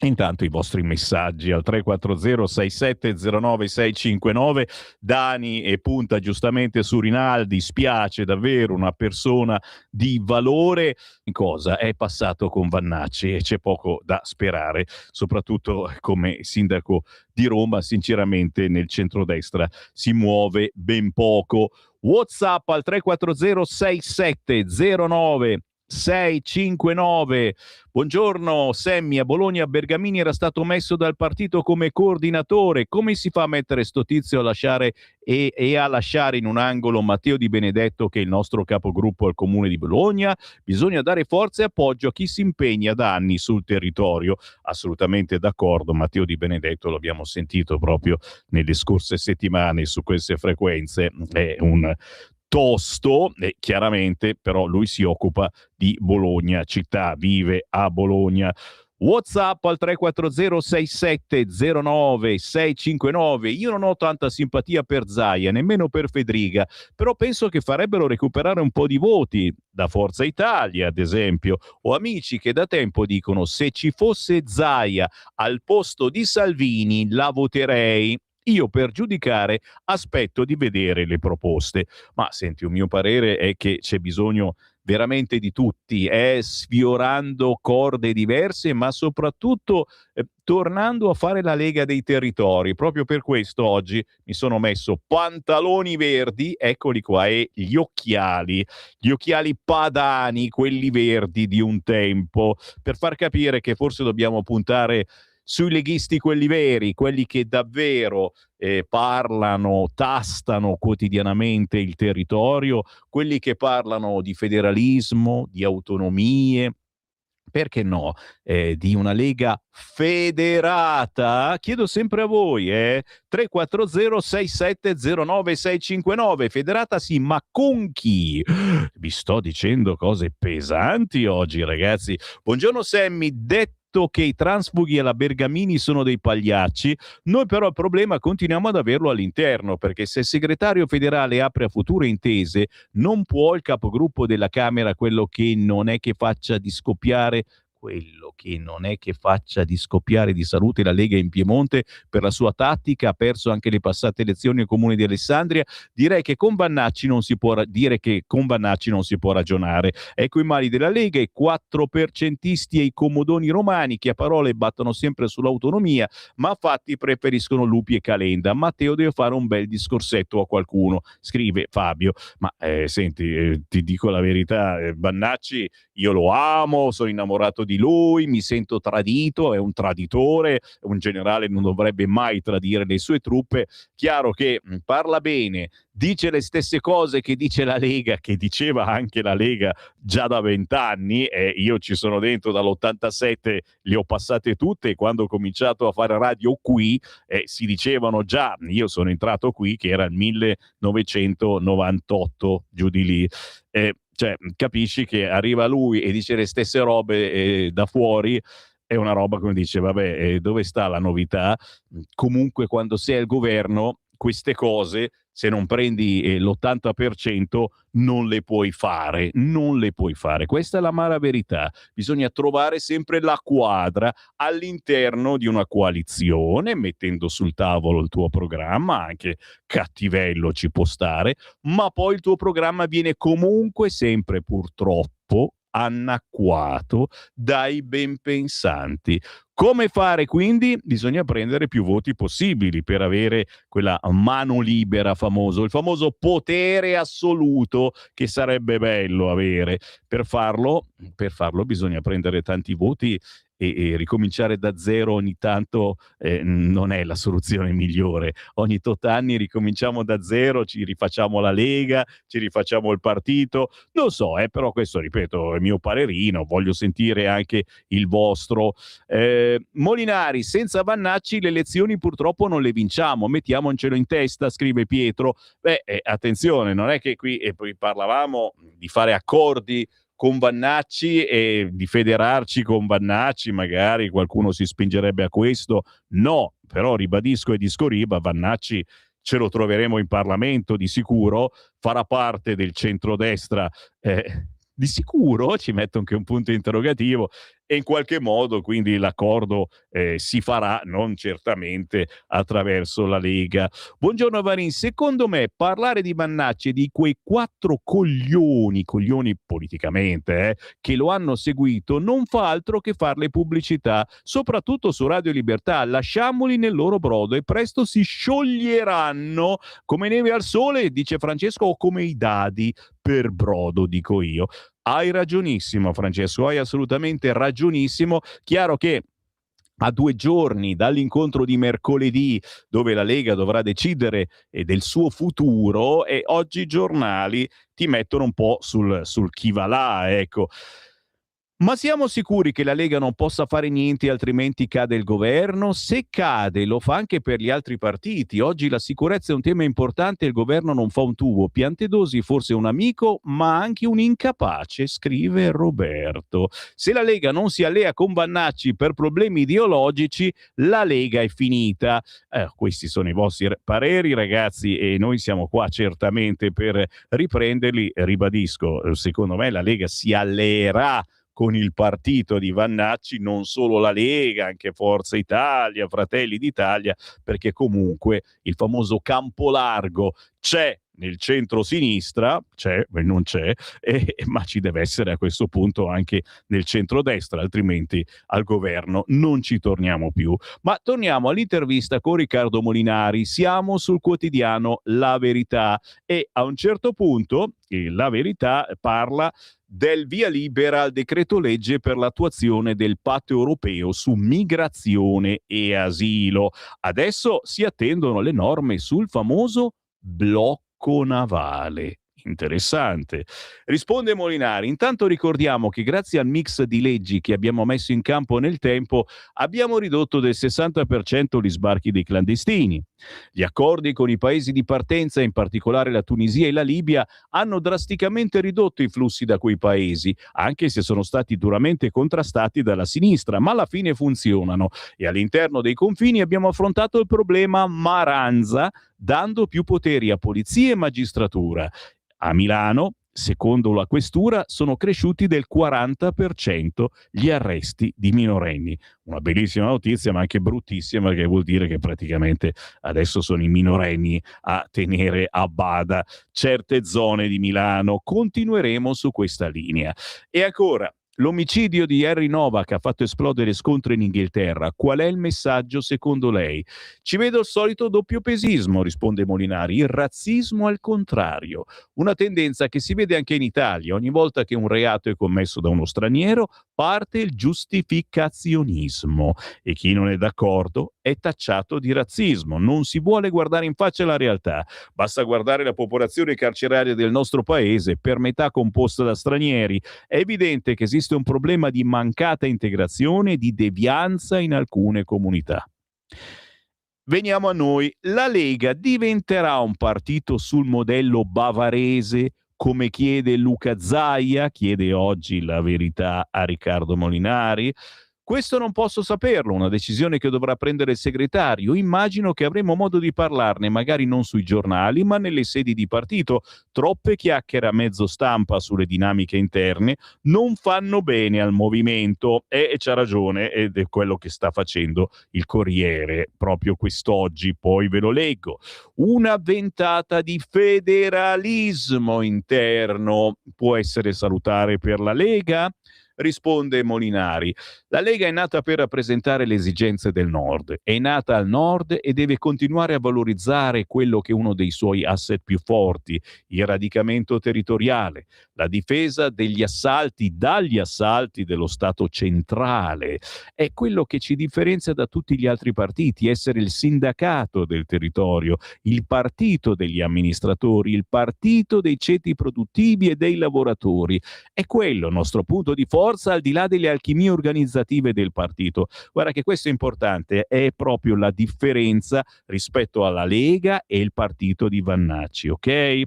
Intanto i vostri messaggi al 340 6709 659. Dani e punta giustamente su Rinaldi, spiace davvero, una persona di valore. In cosa? È passato con Vannacci e c'è poco da sperare, soprattutto come sindaco di Roma. Sinceramente nel centrodestra si muove ben poco. WhatsApp al 340 6709 659. Buongiorno Semmi, a Bologna Bergamini era stato messo dal partito come coordinatore. Come si fa a mettere sto tizio a lasciare e a lasciare in un angolo Matteo Di Benedetto, che è il nostro capogruppo al comune di Bologna? Bisogna dare forza e appoggio a chi si impegna da anni sul territorio. Assolutamente d'accordo, Matteo Di Benedetto l'abbiamo sentito proprio nelle scorse settimane su queste frequenze, è un tosto, e chiaramente però lui si occupa di Bologna città, vive a Bologna. WhatsApp al 340 6709 659. Io non ho tanta simpatia per Zaia, nemmeno per Fedriga, però penso che farebbero recuperare un po' di voti da Forza Italia, ad esempio. Ho amici che da tempo dicono: se ci fosse Zaia al posto di Salvini la voterei. Io, per giudicare, aspetto di vedere le proposte. Ma senti, un mio parere è che c'è bisogno veramente di tutti, sfiorando corde diverse, ma soprattutto tornando a fare la Lega dei Territori. Proprio per questo oggi mi sono messo pantaloni verdi, eccoli qua, e gli occhiali padani, quelli verdi di un tempo, per far capire che forse dobbiamo puntare sui leghisti, quelli veri, quelli che davvero parlano, tastano quotidianamente il territorio, quelli che parlano di federalismo, di autonomie, perché no, di una Lega federata. Chiedo sempre a voi, 340 6709 659. Federata sì, ma con chi? Vi sto dicendo cose pesanti oggi, ragazzi. Buongiorno Sammy, detto che i transfughi alla Bergamini sono dei pagliacci, noi però il problema continuiamo ad averlo all'interno, perché se il segretario federale apre a future intese, non può il capogruppo della Camera, quello che non è che faccia di scoppiare di salute la Lega in Piemonte per la sua tattica, ha perso anche le passate elezioni al comune di Alessandria. Direi che con Vannacci non si può ragionare. Ecco i mali della Lega, i 4% e i comodoni romani che a parole battono sempre sull'autonomia, ma a fatti preferiscono lupi e Calenda. Matteo deve fare un bel discorsetto a qualcuno, scrive Fabio. Ma senti, ti dico la verità, Vannacci io lo amo, sono innamorato di lui, mi sento tradito, è un traditore, un generale non dovrebbe mai tradire le sue truppe. Chiaro che parla bene, dice le stesse cose che dice la Lega, che diceva anche la Lega già da 20 anni, io ci sono dentro dall'87, le ho passate tutte, e quando ho cominciato a fare radio qui si dicevano già, io sono entrato qui che era il 1998, giù di lì. Cioè, capisci che arriva lui e dice le stesse robe da fuori, è una roba come dice, vabbè, dove sta la novità? Comunque quando sei al governo queste cose, se non prendi l'80%, non le puoi fare, non le puoi fare. Questa è l'amara verità. Bisogna trovare sempre la quadra all'interno di una coalizione, mettendo sul tavolo il tuo programma, anche cattivello ci può stare, ma poi il tuo programma viene comunque sempre, purtroppo, annacquato dai benpensanti. Come fare quindi? Bisogna prendere più voti possibili per avere quella mano libera famoso, il famoso potere assoluto che sarebbe bello avere. Per farlo bisogna prendere tanti voti e ricominciare da zero ogni tanto non è la soluzione migliore. Ogni tot anni ricominciamo da zero, ci rifacciamo la Lega, ci rifacciamo il partito. Non so, però questo, ripeto, è il mio parerino, voglio sentire anche il vostro. Molinari, senza Vannacci le elezioni purtroppo non le vinciamo, mettiamocelo in testa, scrive Pietro. Attenzione, non è che qui, e poi parlavamo di fare accordi con Vannacci e di federarci con Vannacci, magari qualcuno si spingerebbe a questo. No, però ribadisco e discoriba, Vannacci ce lo troveremo in Parlamento di sicuro, farà parte del centrodestra di sicuro, ci metto anche un punto interrogativo, e in qualche modo quindi l'accordo si farà, non certamente attraverso la Lega. Buongiorno Varin, secondo me parlare di Vannacci e di quei 4 coglioni politicamente, che lo hanno seguito, non fa altro che farle pubblicità, soprattutto su Radio Libertà. Lasciamoli nel loro brodo e presto si scioglieranno come neve al sole, dice Francesco, o come i dadi per brodo, dico io. Hai ragionissimo, Francesco, hai assolutamente ragionissimo. Chiaro che a 2 giorni dall'incontro di mercoledì, dove la Lega dovrà decidere del suo futuro, e oggi i giornali ti mettono un po' sul chi va là, ecco. Ma siamo sicuri che la Lega non possa fare niente altrimenti cade il governo? Se cade, lo fa anche per gli altri partiti. Oggi la sicurezza è un tema importante e il governo non fa un tubo. Piantedosi forse un amico, ma anche un incapace, scrive Roberto. Se la Lega non si allea con Vannacci per problemi ideologici, la Lega è finita. Questi sono i vostri pareri, ragazzi, e noi siamo qua certamente per riprenderli. Ribadisco, secondo me la Lega si alleerà con il partito di Vannacci, non solo la Lega, anche Forza Italia, Fratelli d'Italia, perché comunque il famoso campo largo c'è nel centro-sinistra, non c'è, ma ci deve essere a questo punto anche nel centro-destra, altrimenti al governo non ci torniamo più. Ma torniamo all'intervista con Riccardo Molinari, siamo sul quotidiano La Verità e a un certo punto La Verità parla del via libera al decreto legge per l'attuazione del patto europeo su migrazione e asilo. Adesso si attendono le norme sul famoso blocco navale. Interessante. Risponde Molinari. Intanto ricordiamo che grazie al mix di leggi che abbiamo messo in campo nel tempo abbiamo ridotto del 60% gli sbarchi dei clandestini. Gli accordi con i paesi di partenza, in particolare la Tunisia e la Libia, hanno drasticamente ridotto i flussi da quei paesi, anche se sono stati duramente contrastati dalla sinistra, ma alla fine funzionano. E all'interno dei confini abbiamo affrontato il problema Maranza, dando più poteri a polizia e magistratura. A Milano, secondo la questura, sono cresciuti del 40% gli arresti di minorenni. Una bellissima notizia, ma anche bruttissima, perché vuol dire che praticamente adesso sono i minorenni a tenere a bada certe zone di Milano. Continueremo su questa linea. E ancora, l'omicidio di Harry Novak ha fatto esplodere scontri in Inghilterra. Qual è il messaggio secondo lei? Ci vedo il solito doppiopesismo, risponde Molinari, il razzismo al contrario. Una tendenza che si vede anche in Italia. Ogni volta che un reato è commesso da uno straniero parte il giustificazionismo e chi non è d'accordo è tacciato di razzismo. Non si vuole guardare in faccia la realtà. Basta guardare la popolazione carceraria del nostro paese, per metà composta da stranieri. È evidente che esiste un problema di mancata integrazione e di devianza in alcune comunità. Veniamo a noi. La Lega diventerà un partito sul modello bavarese, come chiede Luca Zaia, chiede oggi La Verità a Riccardo Molinari. Questo non posso saperlo, una decisione che dovrà prendere il segretario. Immagino che avremo modo di parlarne, magari non sui giornali, ma nelle sedi di partito. Troppe chiacchiere a mezzo stampa sulle dinamiche interne non fanno bene al movimento. E c'ha ragione, ed è quello che sta facendo il Corriere proprio quest'oggi, poi ve lo leggo. Una ventata di federalismo interno può essere salutare per la Lega? Risponde Molinari. La Lega è nata per rappresentare le esigenze del Nord, è nata al Nord e deve continuare a valorizzare quello che è uno dei suoi asset più forti, il radicamento territoriale, la difesa degli assalti dagli assalti dello Stato centrale. È quello che ci differenzia da tutti gli altri partiti, essere il sindacato del territorio, il partito degli amministratori, il partito dei ceti produttivi e dei lavoratori. È quello il nostro punto di forza, al di là delle alchimie organizzative del partito. Guarda che questo è importante, è proprio la differenza rispetto alla Lega e il partito di Vannacci, ok?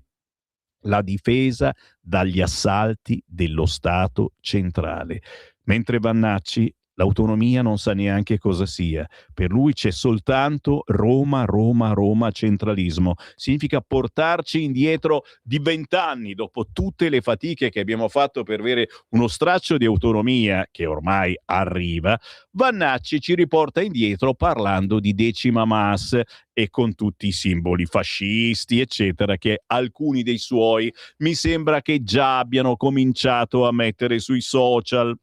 La difesa dagli assalti dello Stato centrale. Mentre Vannacci l'autonomia non sa neanche cosa sia. Per lui c'è soltanto Roma, Roma, Roma, centralismo. Significa portarci indietro di 20 anni dopo tutte le fatiche che abbiamo fatto per avere uno straccio di autonomia che ormai arriva. Vannacci ci riporta indietro parlando di decima mas e con tutti i simboli fascisti, eccetera, che alcuni dei suoi mi sembra che già abbiano cominciato a mettere sui social.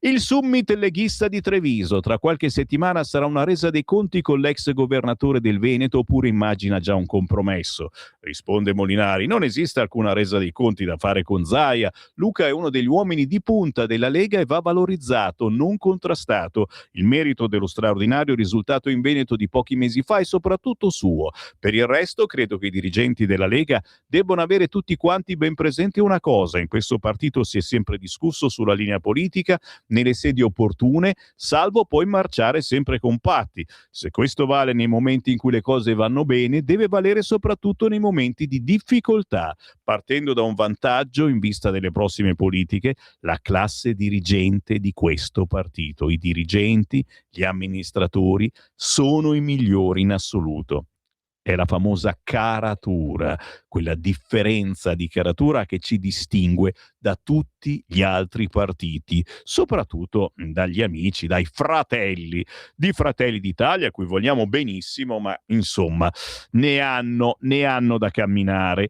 Il summit leghista di Treviso. Tra qualche settimana sarà una resa dei conti con l'ex governatore del Veneto, oppure immagina già un compromesso? Risponde Molinari. Non esiste alcuna resa dei conti da fare con Zaia. Luca è uno degli uomini di punta della Lega e va valorizzato, non contrastato. Il merito dello straordinario risultato in Veneto di pochi mesi fa è soprattutto suo. Per il resto, credo che i dirigenti della Lega debbono avere tutti quanti ben presente una cosa: in questo partito si è sempre discusso sulla linea politica nelle sedi opportune, salvo poi marciare sempre compatti. Se questo vale nei momenti in cui le cose vanno bene, deve valere soprattutto nei momenti di difficoltà, partendo da un vantaggio in vista delle prossime politiche: la classe dirigente di questo partito. I dirigenti, gli amministratori sono i migliori in assoluto. È la famosa caratura, quella differenza di caratura che ci distingue da tutti gli altri partiti, soprattutto dagli amici, dai fratelli di Fratelli d'Italia, a cui vogliamo benissimo, ma insomma ne hanno da camminare.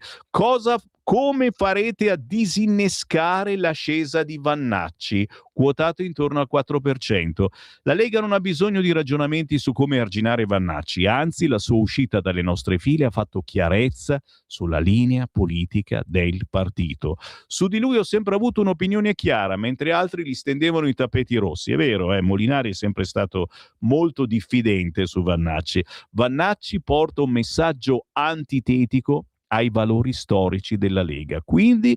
Come farete a disinnescare l'ascesa di Vannacci, quotato intorno al 4%? La Lega non ha bisogno di ragionamenti su come arginare Vannacci, anzi la sua uscita dalle nostre file ha fatto chiarezza sulla linea politica del partito. Su di lui ho sempre avuto un'opinione chiara, mentre altri gli stendevano i tappeti rossi. È vero, Molinari è sempre stato molto diffidente su Vannacci. Vannacci porta un messaggio antitetico ai valori storici della Lega. Quindi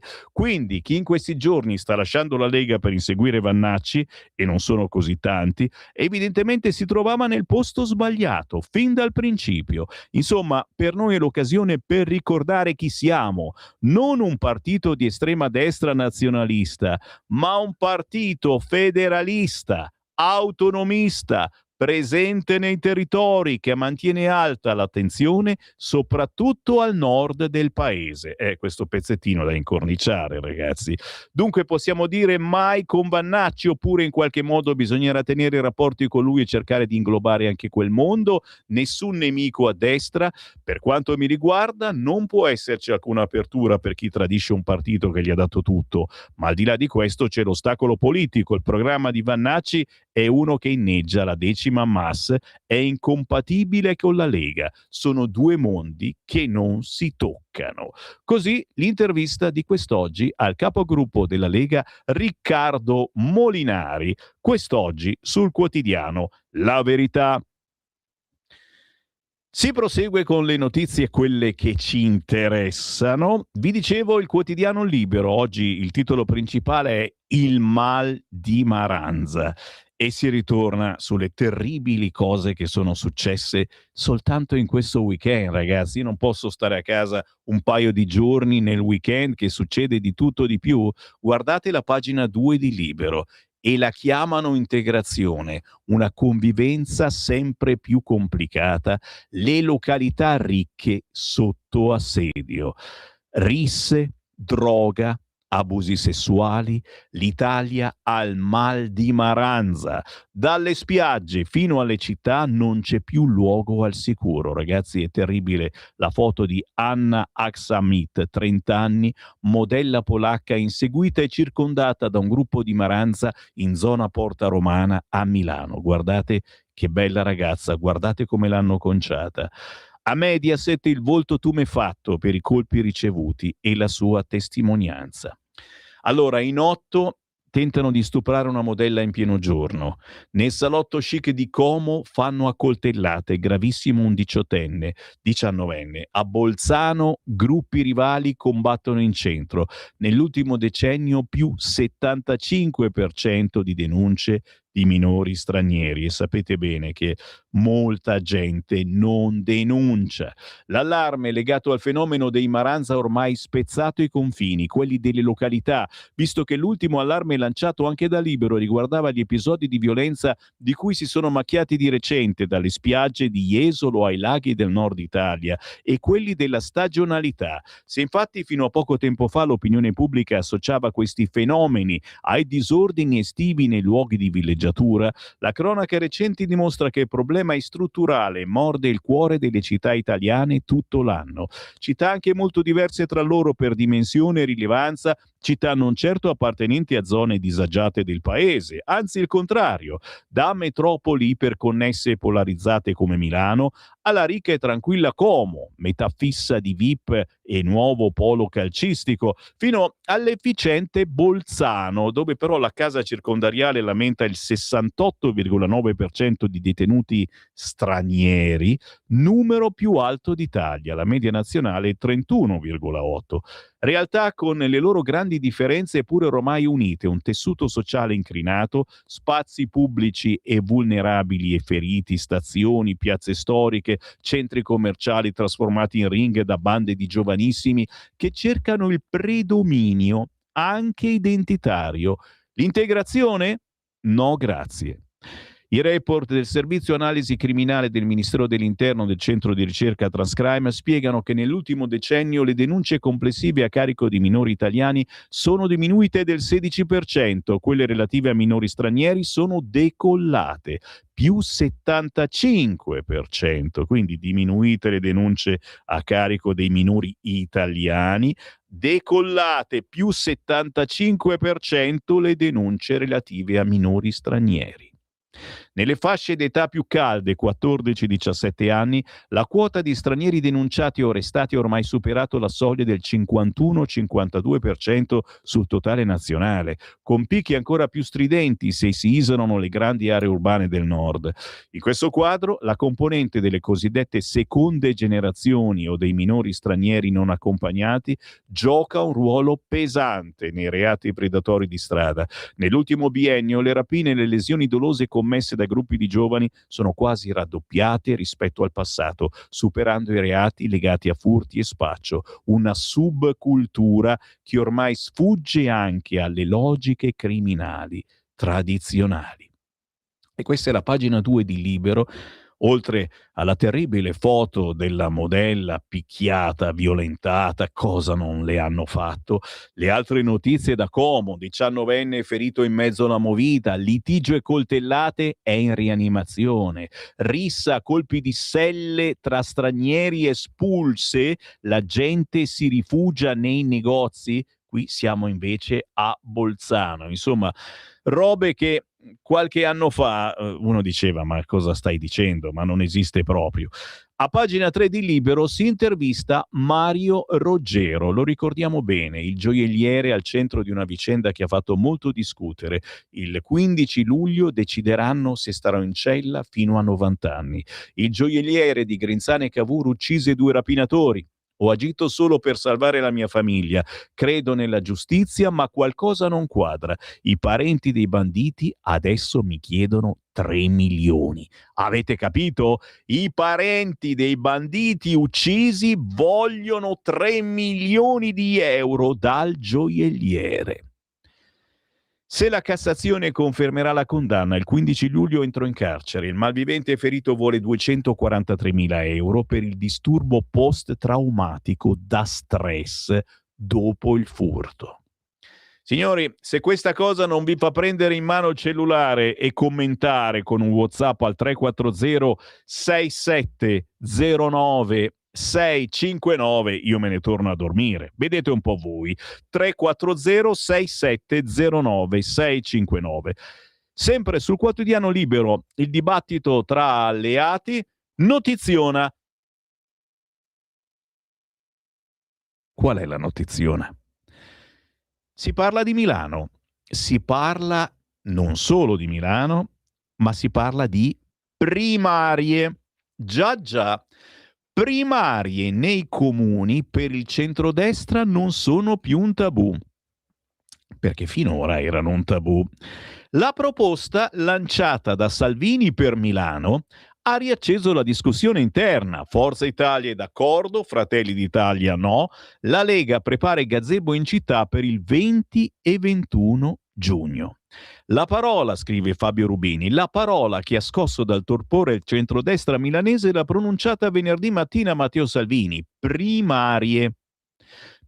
chi in questi giorni sta lasciando la Lega per inseguire Vannacci, e non sono così tanti, evidentemente si trovava nel posto sbagliato fin dal principio. Insomma, per noi è l'occasione per ricordare chi siamo: non un partito di estrema destra nazionalista, ma un partito federalista, autonomista, presente nei territori, che mantiene alta l'attenzione soprattutto al nord del paese. È questo pezzettino da incorniciare, ragazzi. Dunque possiamo dire mai con Vannacci, oppure in qualche modo bisognerà tenere i rapporti con lui e cercare di inglobare anche quel mondo? Nessun nemico a destra. Per quanto mi riguarda, non può esserci alcuna apertura per chi tradisce un partito che gli ha dato tutto, ma al di là di questo c'è l'ostacolo politico. Il programma di Vannacci è uno che inneggia la decima mas, è incompatibile con la Lega. Sono due mondi che non si toccano. Così l'intervista di quest'oggi al capogruppo della Lega Riccardo Molinari, quest'oggi sul quotidiano La Verità. Si prosegue con le notizie, quelle che ci interessano. Vi dicevo, il quotidiano Libero, oggi il titolo principale è Il mal di Maranza, e si ritorna sulle terribili cose che sono successe soltanto in questo weekend, ragazzi. Io non posso stare a casa un paio di giorni nel weekend, che succede di tutto di più. Guardate la pagina 2 di Libero. e la chiamano integrazione, una convivenza sempre più complicata, le località ricche sotto assedio, risse, droga, abusi sessuali, l'Italia al mal di Maranza. Dalle spiagge fino alle città non c'è più luogo al sicuro. Ragazzi, è terribile la foto di Anna Aksamit, 30 anni, modella polacca inseguita e circondata da un gruppo di Maranza in zona Porta Romana a Milano. Guardate che bella ragazza, guardate come l'hanno conciata. A Mediaset il volto tumefatto per i colpi ricevuti e la sua testimonianza. Allora, in 8 tentano di stuprare una modella in pieno giorno. Nel salotto chic di Como fanno a coltellate, gravissimo un 19enne. A Bolzano gruppi rivali combattono in centro. Nell'ultimo decennio più 75% di denunce di minori stranieri e sapete bene che molta gente non denuncia. L'allarme legato al fenomeno dei Maranza ha ormai spezzato i confini, quelli delle località, visto che l'ultimo allarme lanciato anche da Libero riguardava gli episodi di violenza di cui si sono macchiati di recente, dalle spiagge di Jesolo ai laghi del nord Italia, e quelli della stagionalità. Se infatti fino a poco tempo fa l'opinione pubblica associava questi fenomeni ai disordini estivi nei luoghi di villeggiatura, la cronaca recente dimostra che il problema è strutturale e morde il cuore delle città italiane tutto l'anno. Città anche molto diverse tra loro per dimensione e rilevanza, città non certo appartenenti a zone disagiate del paese, anzi il contrario, da metropoli iperconnesse e polarizzate come Milano alla ricca e tranquilla Como, metà fissa di VIP e nuovo polo calcistico, fino all'efficiente Bolzano, dove però la casa circondariale lamenta il 68,9% di detenuti stranieri, numero più alto d'Italia, la media nazionale è 31,8%. Realtà con le loro grandi differenze eppure ormai unite, un tessuto sociale incrinato, spazi pubblici e vulnerabili e feriti, stazioni, piazze storiche, centri commerciali trasformati in ring da bande di giovanissimi che cercano il predominio anche identitario. L'integrazione? No, grazie. I report del Servizio Analisi Criminale del Ministero dell'Interno del Centro di Ricerca Transcrime spiegano che nell'ultimo decennio le denunce complessive a carico di minori italiani sono diminuite del 16%, quelle relative a minori stranieri sono decollate, più 75%, quindi diminuite le denunce a carico dei minori italiani, decollate più 75% le denunce relative a minori stranieri. Nelle fasce d'età più calde, 14-17 anni, la quota di stranieri denunciati o arrestati ha ormai superato la soglia del 51-52% sul totale nazionale, con picchi ancora più stridenti se si isolano le grandi aree urbane del nord. In questo quadro, la componente delle cosiddette seconde generazioni o dei minori stranieri non accompagnati gioca un ruolo pesante nei reati predatori di strada. Nell'ultimo biennio le rapine e le lesioni dolose commesse da gruppi di giovani sono quasi raddoppiate rispetto al passato, superando i reati legati a furti e spaccio, una subcultura che ormai sfugge anche alle logiche criminali tradizionali. E questa è la pagina 2 di Libero. Oltre alla terribile foto della modella picchiata, violentata, cosa non le hanno fatto, le altre notizie da Como, 19enne ferito in mezzo alla movita, litigio e coltellate, è in rianimazione, rissa, colpi di selle tra stranieri espulse, la gente si rifugia nei negozi, qui siamo invece a Bolzano. Insomma, robe che qualche anno fa uno diceva ma cosa stai dicendo, ma non esiste proprio. A pagina 3 di Libero si intervista Mario Roggero, lo ricordiamo bene, il gioielliere al centro di una vicenda che ha fatto molto discutere. Il 15 luglio decideranno se starà in cella fino a 90 anni. Il gioielliere di Grinzane e Cavour uccise 2 rapinatori. Ho agito solo per salvare la mia famiglia. Credo nella giustizia, ma qualcosa non quadra. I parenti dei banditi adesso mi chiedono 3 milioni. Avete capito? I parenti dei banditi uccisi vogliono 3 milioni di euro dal gioielliere. Se la Cassazione confermerà la condanna, il 15 luglio entro in carcere. Il malvivente ferito vuole 243.000 euro per il disturbo post-traumatico da stress dopo il furto. Signori, se questa cosa non vi fa prendere in mano il cellulare e commentare con un WhatsApp al 340 6709 659, io me ne torno a dormire. Vedete un po' voi. 340 6709 659. Sempre sul quotidiano Libero, il dibattito tra alleati notiziona. Qual è la notiziona? Si parla di Milano, si parla non solo di Milano, ma si parla di primarie. Già, primarie nei comuni per il centrodestra non sono più un tabù, perché finora erano un tabù. La proposta lanciata da Salvini per Milano ha riacceso la discussione interna. Forza Italia è d'accordo, Fratelli d'Italia no. La Lega prepara il gazebo in città per il 20 e 21 giugno. La parola, scrive Fabio Rubini, la parola che ha scosso dal torpore il centrodestra milanese l'ha pronunciata venerdì mattina Matteo Salvini: primarie.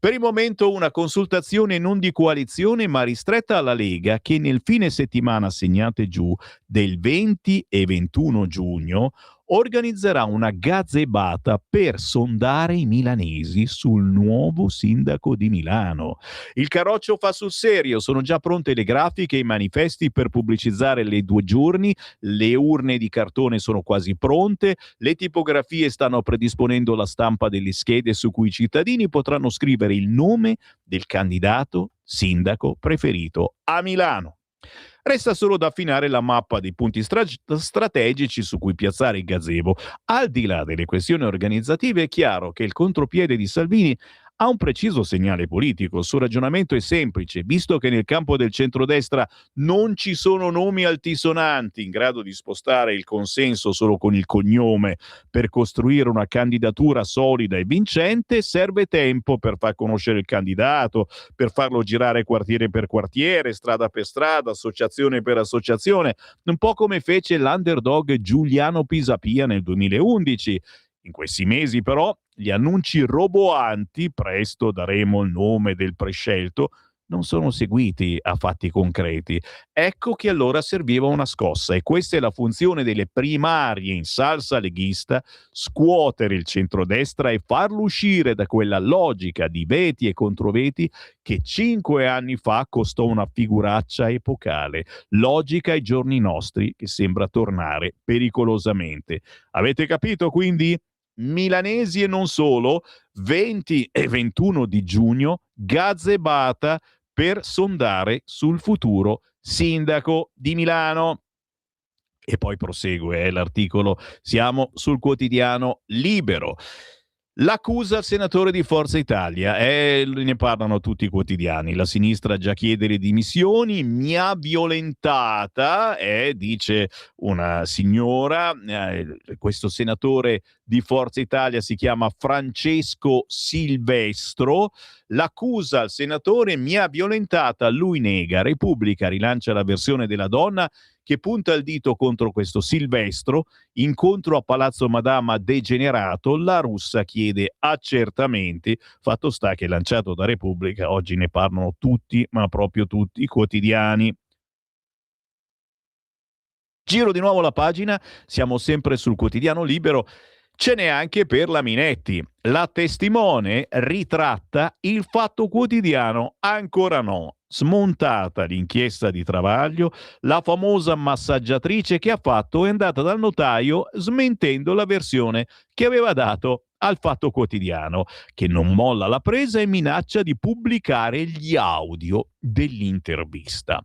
Per il momento una consultazione non di coalizione ma ristretta alla Lega, che nel fine settimana segnate giù del 20 e 21 giugno organizzerà una gazebata per sondare i milanesi sul nuovo sindaco di Milano. Il Carroccio fa sul serio, sono già pronte le grafiche e i manifesti per pubblicizzare le 2 giorni, le urne di cartone sono quasi pronte, le tipografie stanno predisponendo la stampa delle schede su cui i cittadini potranno scrivere il nome del candidato sindaco preferito a Milano. Resta solo da affinare la mappa dei punti strategici su cui piazzare il gazebo. Al di là delle questioni organizzative, è chiaro che il contropiede di Salvini ha un preciso segnale politico. Il suo ragionamento è semplice: visto che nel campo del centrodestra non ci sono nomi altisonanti in grado di spostare il consenso solo con il cognome per costruire una candidatura solida e vincente, serve tempo per far conoscere il candidato, per farlo girare quartiere per quartiere, strada per strada, associazione per associazione, un po' come fece l'underdog Giuliano Pisapia nel 2011. In questi mesi però gli annunci roboanti, presto daremo il nome del prescelto, non sono seguiti a fatti concreti. Ecco che allora serviva una scossa, e questa è la funzione delle primarie in salsa leghista: scuotere il centrodestra e farlo uscire da quella logica di veti e controveti che 5 anni fa costò una figuraccia epocale, logica ai giorni nostri che sembra tornare pericolosamente. Avete capito quindi? Milanesi e non solo, 20 e 21 di giugno, gazebata per sondare sul futuro sindaco di Milano. E poi prosegue l'articolo, siamo sul quotidiano Libero. L'accusa al senatore di Forza Italia, ne parlano tutti i quotidiani. La sinistra già chiede le dimissioni, mi ha violentata, dice una signora. Questo senatore di Forza Italia si chiama Francesco Silvestro. L'accusa al senatore: mi ha violentata, lui nega. Repubblica rilancia la versione della donna che punta il dito contro questo Silvestro. Incontro a Palazzo Madama degenerato, la russa chiede accertamenti. Fatto sta che, lanciato da Repubblica, oggi ne parlano tutti, ma proprio tutti i quotidiani. Giro di nuovo la pagina, siamo sempre sul quotidiano Libero. Ce n'è anche per la Minetti. La testimone ritratta il Fatto Quotidiano, ancora no. Smontata l'inchiesta di Travaglio, la famosa massaggiatrice che ha fatto è andata dal notaio smentendo la versione che aveva dato al Fatto Quotidiano, che non molla la presa e minaccia di pubblicare gli audio dell'intervista.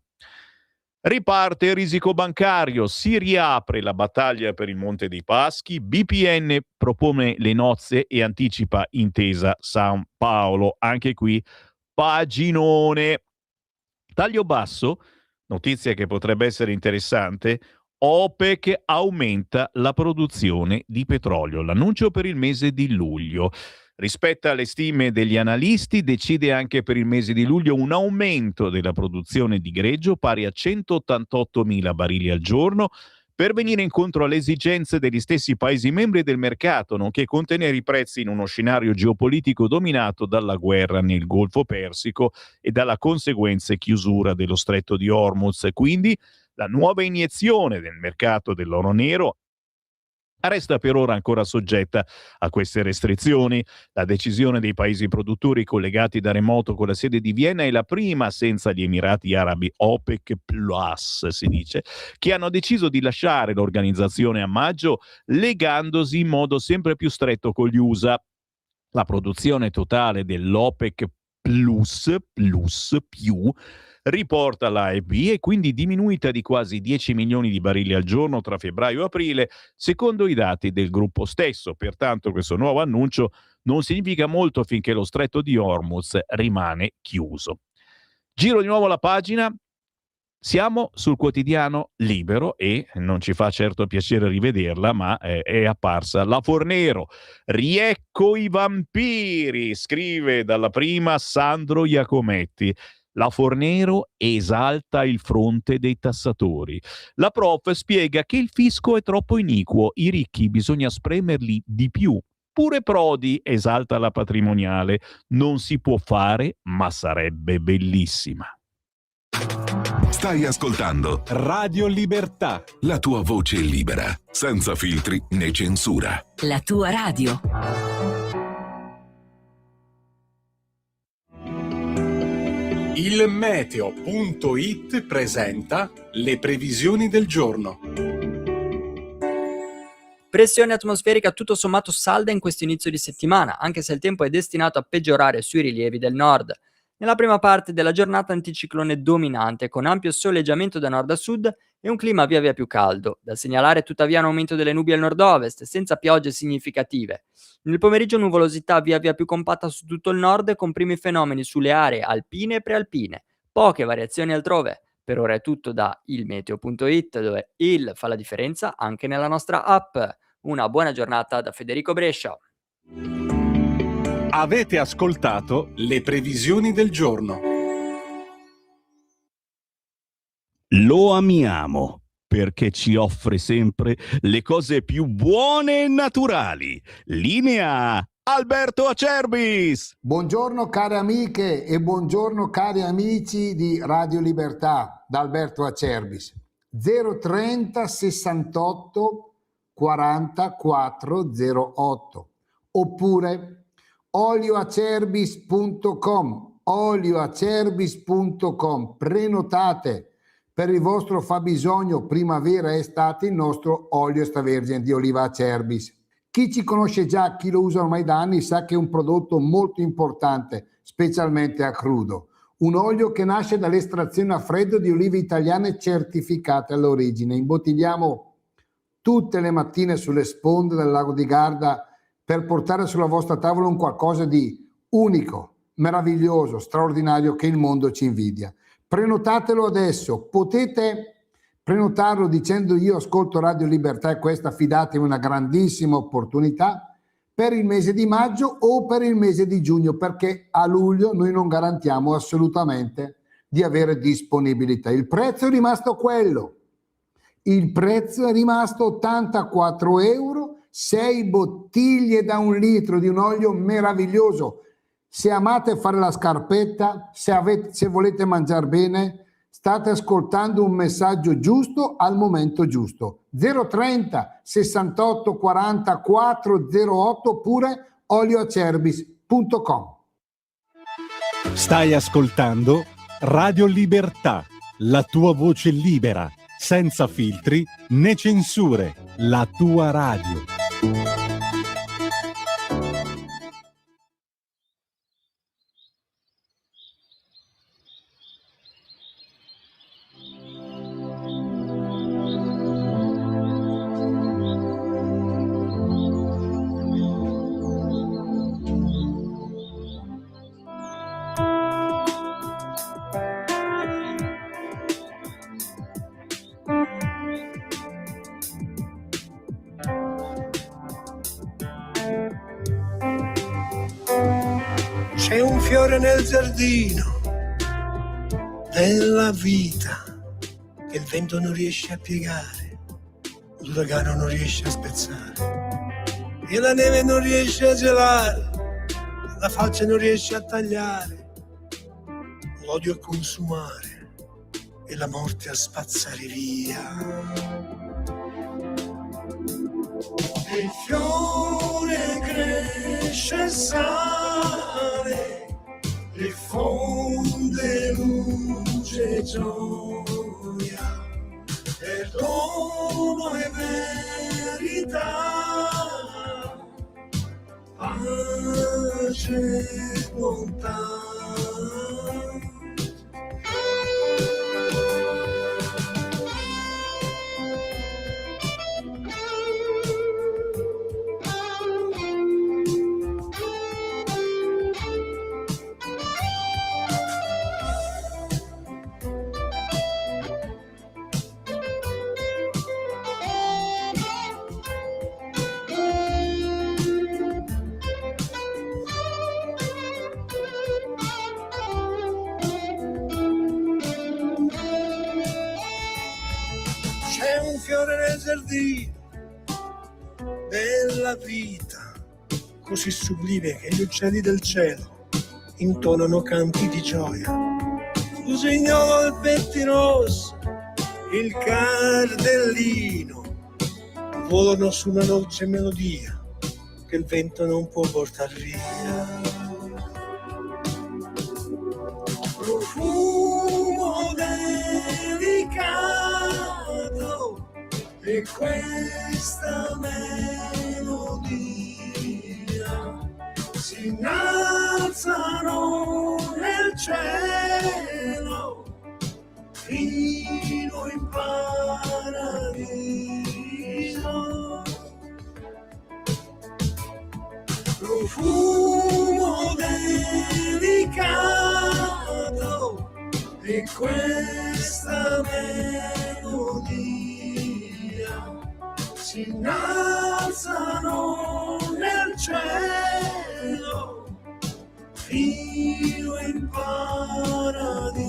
Riparte il risico bancario, si riapre la battaglia per il Monte dei Paschi, BPN propone le nozze e anticipa intesa San Paolo. Anche qui paginone. Taglio basso, notizia che potrebbe essere interessante: OPEC aumenta la produzione di petrolio, l'annuncio per il mese di luglio. Rispetto alle stime degli analisti, decide anche per il mese di luglio un aumento della produzione di greggio pari a 188.000 barili al giorno, per venire incontro alle esigenze degli stessi Paesi membri del mercato, nonché contenere i prezzi in uno scenario geopolitico dominato dalla guerra nel Golfo Persico e dalla conseguente chiusura dello Stretto di Hormuz. Quindi la nuova iniezione del mercato dell'oro nero resta per ora ancora soggetta a queste restrizioni. La decisione dei paesi produttori collegati da remoto con la sede di Vienna è la prima senza gli Emirati Arabi OPEC Plus, si dice, che hanno deciso di lasciare l'organizzazione a maggio legandosi in modo sempre più stretto con gli USA. La produzione totale dell'OPEC più riporta l'AFP, è quindi diminuita di quasi 10 milioni di barili al giorno tra febbraio e aprile, secondo i dati del gruppo stesso. Pertanto questo nuovo annuncio non significa molto finché lo stretto di Hormuz rimane chiuso. Giro di nuovo la pagina. Siamo sul quotidiano Libero e non ci fa certo piacere rivederla, ma è apparsa la Fornero. Riecco i vampiri, scrive dalla prima Sandro Iacometti. La Fornero esalta il fronte dei tassatori. La prof spiega che il fisco è troppo iniquo, i ricchi bisogna spremerli di più. Pure Prodi esalta la patrimoniale. Non si può fare, ma sarebbe bellissima. Stai ascoltando Radio Libertà, la tua voce libera, senza filtri né censura. La tua radio. il meteo.it presenta le previsioni del giorno. Pressione atmosferica tutto sommato salda in questo inizio di settimana, anche se il tempo è destinato a peggiorare sui rilievi del nord. Nella prima parte della giornata anticiclone dominante, con ampio soleggiamento da nord a sud e un clima via via più caldo. Da segnalare tuttavia un aumento delle nubi al nord-ovest, senza piogge significative. Nel pomeriggio nuvolosità via via più compatta su tutto il nord, con primi fenomeni sulle aree alpine e prealpine. Poche variazioni altrove. Per ora è tutto da ilmeteo.it, dove il fa la differenza anche nella nostra app. Una buona giornata da Federico Brescia. Avete ascoltato le previsioni del giorno. Lo amiamo perché ci offre sempre le cose più buone e naturali. Linea Alberto Acerbis. Buongiorno care amiche e buongiorno cari amici di Radio Libertà, da Alberto Acerbis. 030 68 44 08 oppure olioacerbis.com. Prenotate per il vostro fabbisogno primavera e estate il nostro olio extravergine di oliva Acerbis. Chi ci conosce già, chi lo usa ormai da anni, sa che è un prodotto molto importante, specialmente a crudo. Un olio che nasce dall'estrazione a freddo di olive italiane certificate all'origine. Imbottigliamo tutte le mattine sulle sponde del lago di Garda per portare sulla vostra tavola un qualcosa di unico, meraviglioso, straordinario che il mondo ci invidia. Prenotatelo adesso, potete prenotarlo dicendo io ascolto Radio Libertà e questa, fidatevi, una grandissima opportunità per il mese di maggio o per il mese di giugno, perché a luglio noi non garantiamo assolutamente di avere disponibilità. Il prezzo è rimasto quello. Il prezzo è rimasto 84 euro, 6 bottiglie da 1 litro di un olio meraviglioso. Se amate fare la scarpetta, se volete mangiare bene, state ascoltando un messaggio giusto al momento giusto. 030 68 40 408 oppure olioacerbis.com. Stai ascoltando Radio Libertà, la tua voce libera, senza filtri né censure, la tua radio. C'è un fiore nel giardino della vita che il vento non riesce a piegare, l'uragano non riesce a spezzare e la neve non riesce a gelare, la falce non riesce a tagliare, l'odio a consumare e la morte a spazzare via. Il fiore cresce e sale, diffonde luce e gioia, perdono e verità, pace e bontà. C'è un fiore nel giardino della vita, così sublime che gli uccelli del cielo intonano canti di gioia. L'usignolo del pettinoso, il cardellino volano su una dolce melodia che il vento non può portar via. Profumo delicato e questa melodia si innalzano nel cielo fino in paradiso. Profumo delicato e questa melodia si innalzano nel cielo fino in paradiso.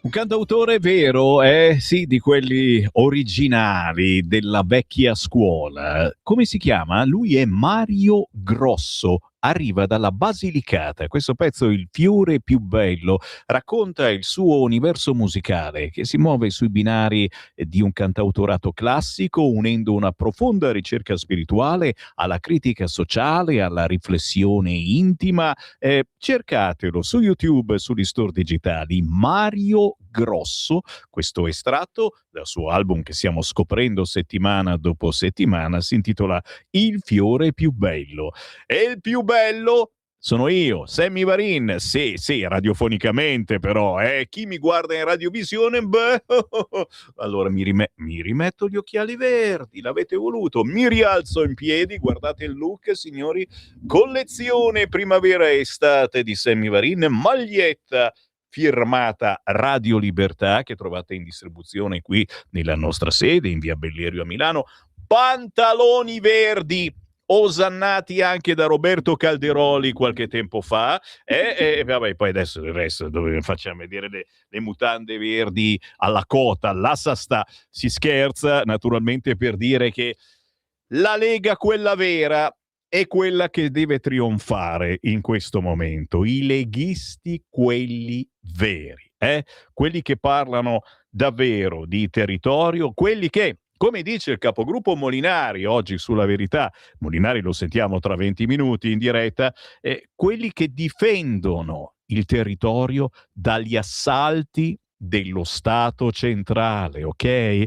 Un cantautore vero, sì, di quelli originali della vecchia scuola. Come si chiama? Lui è Mario Grosso. Arriva dalla Basilicata. Questo pezzo, Il fiore più bello, racconta il suo universo musicale che si muove sui binari di un cantautorato classico, unendo una profonda ricerca spirituale alla critica sociale, alla riflessione intima. Cercatelo su YouTube, sugli store digitali. Mario Grosso, questo estratto dal suo album che stiamo scoprendo settimana dopo settimana, si intitola Il fiore più bello. E il più bello sono io, Sammy Varin, sì, radiofonicamente però, chi mi guarda in radiovisione, beh, allora mi rimetto gli occhiali verdi, l'avete voluto, mi rialzo in piedi, guardate il look, signori, collezione primavera-estate di Sammy Varin, maglietta firmata Radio Libertà, che trovate in distribuzione qui nella nostra sede, in via Bellerio a Milano, pantaloni verdi, osannati anche da Roberto Calderoli qualche tempo fa, vabbè, poi adesso il resto dove facciamo vedere le mutande verdi alla cota, l'assa sta, si scherza naturalmente per dire che la Lega, quella vera, è quella che deve trionfare in questo momento, i leghisti quelli veri, quelli che parlano davvero di territorio, quelli che, come dice il capogruppo Molinari oggi sulla Verità, Molinari lo sentiamo tra 20 minuti in diretta, quelli che difendono il territorio dagli assalti dello Stato centrale, ok?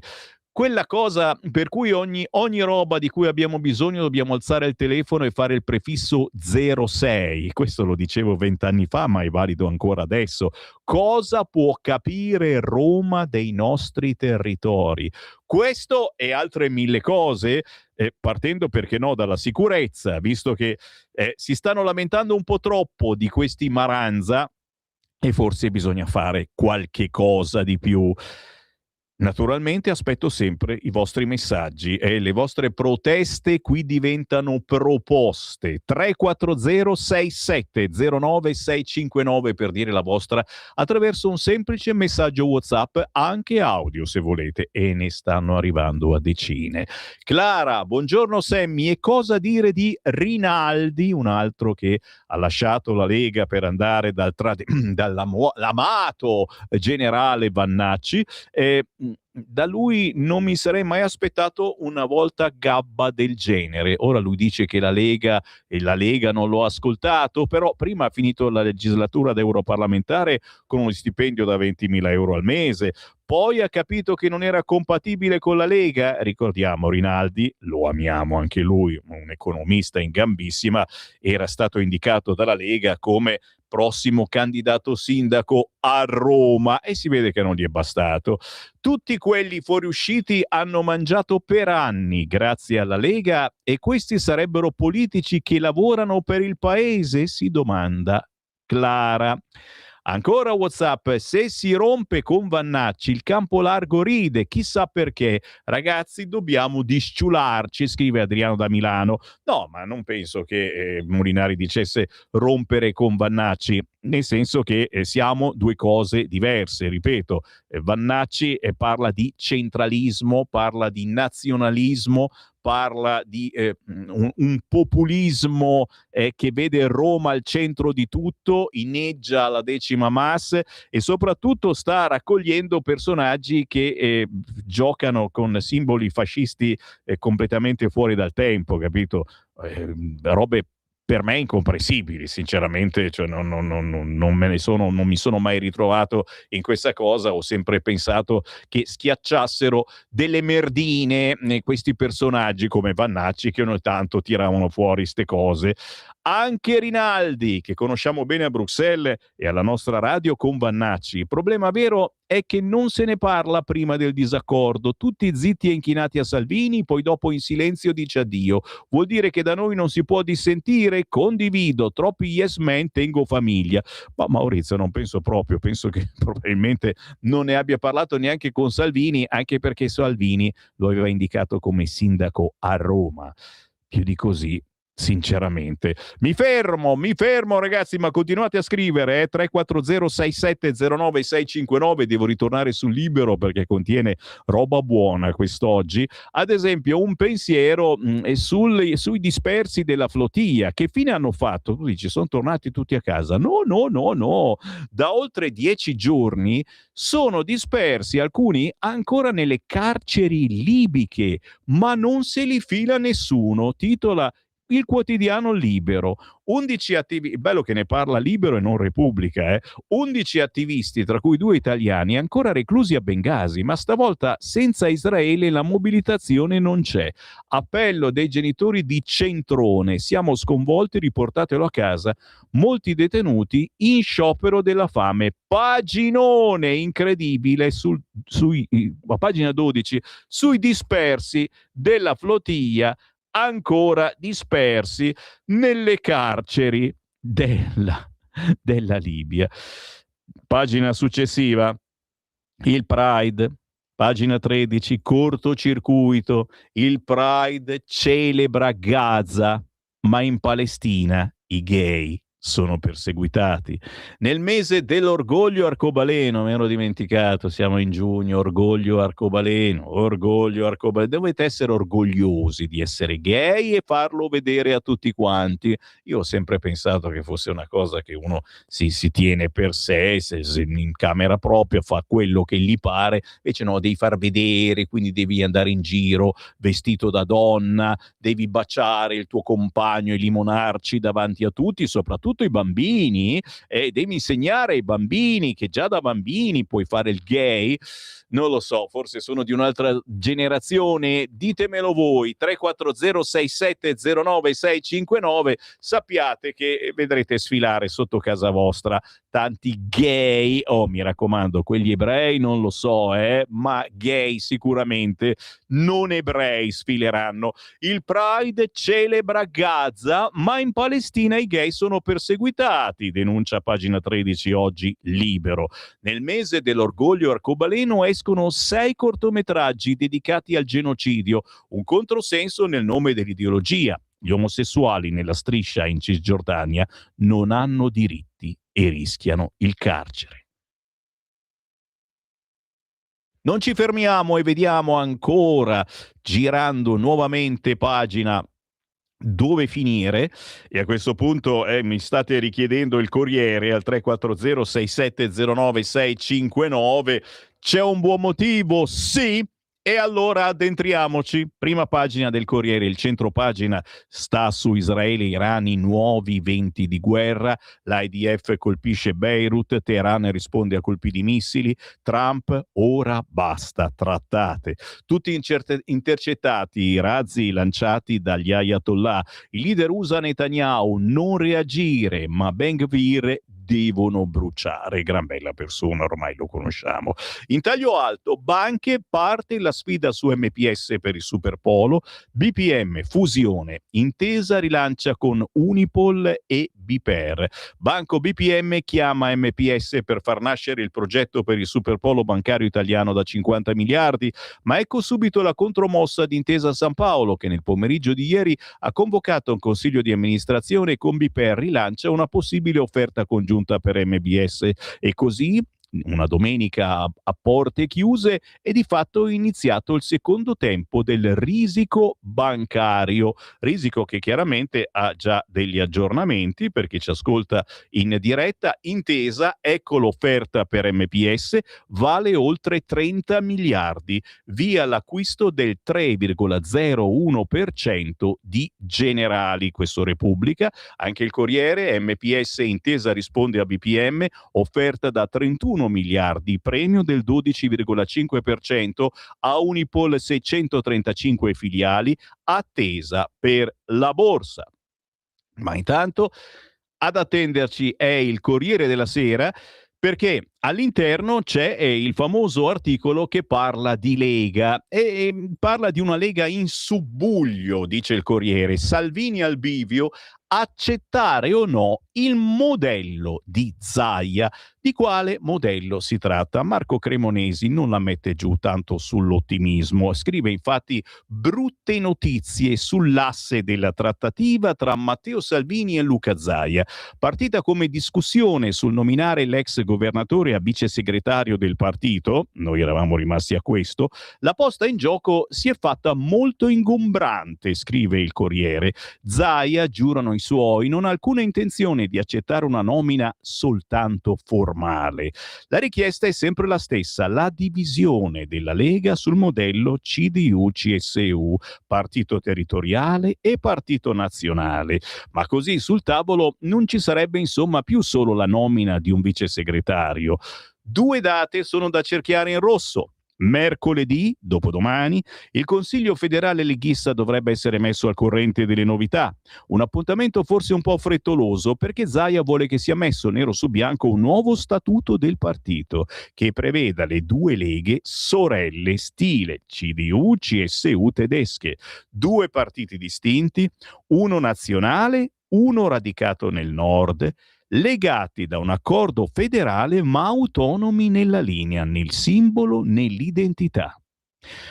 quella cosa per cui ogni roba di cui abbiamo bisogno dobbiamo alzare il telefono e fare il prefisso 06. Questo lo dicevo 20 anni fa, ma è valido ancora adesso. Cosa può capire Roma dei nostri territori? Questo e altre 1000 cose, partendo, perché no, dalla sicurezza, visto che si stanno lamentando un po' troppo di questi Maranza e forse bisogna fare qualche cosa di più. Naturalmente aspetto sempre i vostri messaggi e le vostre proteste qui diventano proposte. 340 6709 659 per dire la vostra attraverso un semplice messaggio WhatsApp, anche audio se volete, e ne stanno arrivando a decine. Clara, buongiorno Sammy, e cosa dire di Rinaldi, un altro che ha lasciato la Lega per andare dall'amato generale Vannacci. Da lui non mi sarei mai aspettato una volta gabba del genere. Ora lui dice che la Lega non lo ha ascoltato, però prima ha finito la legislatura da europarlamentare con uno stipendio da 20.000 euro al mese, poi ha capito che non era compatibile con la Lega. Ricordiamo Rinaldi, lo amiamo anche lui, un economista in gambissima, era stato indicato dalla Lega come prossimo candidato sindaco a Roma e si vede che non gli è bastato. Tutti quelli fuoriusciti hanno mangiato per anni grazie alla Lega e questi sarebbero politici che lavorano per il paese? Si domanda Clara. Ancora WhatsApp, se si rompe con Vannacci il campo largo ride, chissà perché. Ragazzi, dobbiamo disciularci, scrive Adriano da Milano. No, ma non penso che Molinari dicesse rompere con Vannacci, nel senso che siamo due cose diverse, ripeto. Vannacci parla di centralismo, parla di nazionalismo, parla di un populismo che vede Roma al centro di tutto, inneggia alla 10ª Mas e soprattutto sta raccogliendo personaggi che giocano con simboli fascisti completamente fuori dal tempo, capito? Robe per me incomprensibili, sinceramente, cioè non mi sono mai ritrovato in questa cosa. Ho sempre pensato che schiacciassero delle merdine questi personaggi come Vannacci, che ogni tanto tiravano fuori ste cose. Anche Rinaldi, che conosciamo bene a Bruxelles e alla nostra radio, con Vannacci. Il problema vero è che non se ne parla prima del disaccordo, tutti zitti e inchinati a Salvini, poi dopo in silenzio dice addio. Vuol dire che da noi non si può dissentire? Condivido, troppi yes men, tengo famiglia. Ma Maurizio non penso proprio, penso che probabilmente non ne abbia parlato neanche con Salvini, anche perché Salvini lo aveva indicato come sindaco a Roma. Più di così, sinceramente. Mi fermo ragazzi, ma continuate a scrivere 340 6709 659. Devo ritornare sul Libero perché contiene roba buona quest'oggi. Ad esempio un pensiero sui dispersi della flotilla. Che fine hanno fatto? Tu dici sono tornati tutti a casa. No, da oltre 10 giorni sono dispersi, alcuni ancora nelle carceri libiche, ma non se li fila nessuno. Titola il quotidiano Libero. 11 attivisti, bello che ne parla Libero e non Repubblica, 11 attivisti, tra cui 2 italiani, ancora reclusi a Bengasi, ma stavolta senza Israele la mobilitazione non c'è. Appello dei genitori di Centrone, siamo sconvolti, riportatelo a casa, molti detenuti in sciopero della fame. Paginone incredibile a pagina 12 sui dispersi della flotilla ancora dispersi nelle carceri della Libia. Pagina successiva, il Pride, pagina 13, cortocircuito, il Pride celebra Gaza, ma in Palestina i gay sono perseguitati. Nel mese dell'orgoglio arcobaleno, mi ero dimenticato, siamo in giugno, orgoglio arcobaleno, dovete essere orgogliosi di essere gay e farlo vedere a tutti quanti. Io ho sempre pensato che fosse una cosa che uno si tiene per sé, se in camera propria fa quello che gli pare, invece no, devi far vedere, quindi devi andare in giro vestito da donna, devi baciare il tuo compagno e limonarci davanti a tutti, soprattutto soprattutto i bambini, devi insegnare ai bambini che già da bambini puoi fare il gay. Non lo so, forse sono di un'altra generazione, ditemelo voi. 340670969. Sappiate che vedrete sfilare sotto casa vostra tanti gay. Oh, mi raccomando, quelli ebrei non lo so, ma gay sicuramente, non ebrei sfileranno. Il Pride celebra Gaza, ma in Palestina i gay sono perseguitati, denuncia pagina 13 oggi Libero. Nel mese dell'orgoglio arcobaleno escono 6 cortometraggi dedicati al genocidio, un controsenso nel nome dell'ideologia. Gli omosessuali nella striscia in Cisgiordania non hanno diritti e rischiano il carcere. Non ci fermiamo e vediamo ancora, girando nuovamente pagina, dove finire. E a questo punto mi state richiedendo il Corriere al 340670969. C'è un buon motivo? Sì. E allora addentriamoci. Prima pagina del Corriere, il centro pagina sta su Israele e Iran, i nuovi venti di guerra, l'IDF colpisce Beirut, Teheran risponde a colpi di missili, Trump ora basta, trattate. Tutti intercettati i razzi lanciati dagli Ayatollah, il leader USA Netanyahu non reagire, ma Ben Gvir devono bruciare. Gran bella persona, ormai lo conosciamo. In taglio alto, banche, parte la sfida su MPS per il Superpolo, BPM, fusione, intesa rilancia con Unipol e BPER. Banco BPM chiama MPS per far nascere il progetto per il Superpolo bancario italiano da 50 miliardi, ma ecco subito la contromossa di Intesa San Paolo, che nel pomeriggio di ieri ha convocato un consiglio di amministrazione con BPER rilancia una possibile offerta congiunta per MBS, e così una domenica a porte chiuse è di fatto iniziato il secondo tempo del risico bancario, risico che chiaramente ha già degli aggiornamenti per chi ci ascolta in diretta. Intesa, ecco l'offerta per MPS, vale oltre 30 miliardi, via l'acquisto del 3,01% di Generali, questo Repubblica. Anche il Corriere, MPS Intesa risponde a BPM, offerta da 31 miliardi, premio del 12,5%, a Unipol 635 filiali, attesa per la borsa. Ma intanto ad attenderci è il Corriere della Sera, perché all'interno c'è il famoso articolo che parla di Lega e parla di una Lega in subbuglio, dice il Corriere. Salvini al bivio, accettare o no il modello di Zaia. Di quale modello si tratta? Marco Cremonesi non la mette giù tanto sull'ottimismo, scrive infatti brutte notizie sull'asse della trattativa tra Matteo Salvini e Luca Zaia. Partita come discussione sul nominare l'ex governatore a vice segretario del partito, noi eravamo rimasti a questo, la posta in gioco si è fatta molto ingombrante, scrive il Corriere. Zaia, giurano i suoi, non ha alcuna intenzione di accettare una nomina soltanto formale. La richiesta è sempre la stessa, la divisione della Lega sul modello CDU-CSU, partito territoriale e partito nazionale. Ma così sul tavolo non ci sarebbe insomma più solo la nomina di un vice segretario. 2 date sono da cerchiare in rosso. Mercoledì, dopodomani, il Consiglio federale leghista dovrebbe essere messo al corrente delle novità. Un appuntamento forse un po' frettoloso, perché Zaia vuole che sia messo nero su bianco un nuovo statuto del partito che preveda le 2 leghe sorelle stile CDU-CSU tedesche, 2 partiti distinti, uno nazionale, uno radicato nel nord, legati da un accordo federale ma autonomi nella linea, nel simbolo, nell'identità.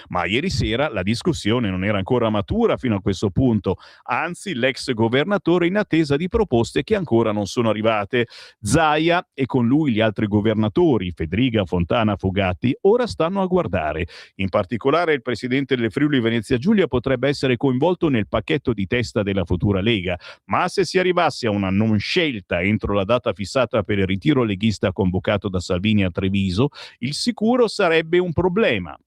Ma ieri sera la discussione non era ancora matura fino a questo punto, anzi l'ex governatore in attesa di proposte che ancora non sono arrivate. Zaia e con lui gli altri governatori, Fedriga, Fontana, Fogatti, ora stanno a guardare. In particolare il presidente del Friuli Venezia Giulia potrebbe essere coinvolto nel pacchetto di testa della futura Lega, ma se si arrivasse a una non scelta entro la data fissata per il ritiro leghista convocato da Salvini a Treviso, il sicuro sarebbe un problema.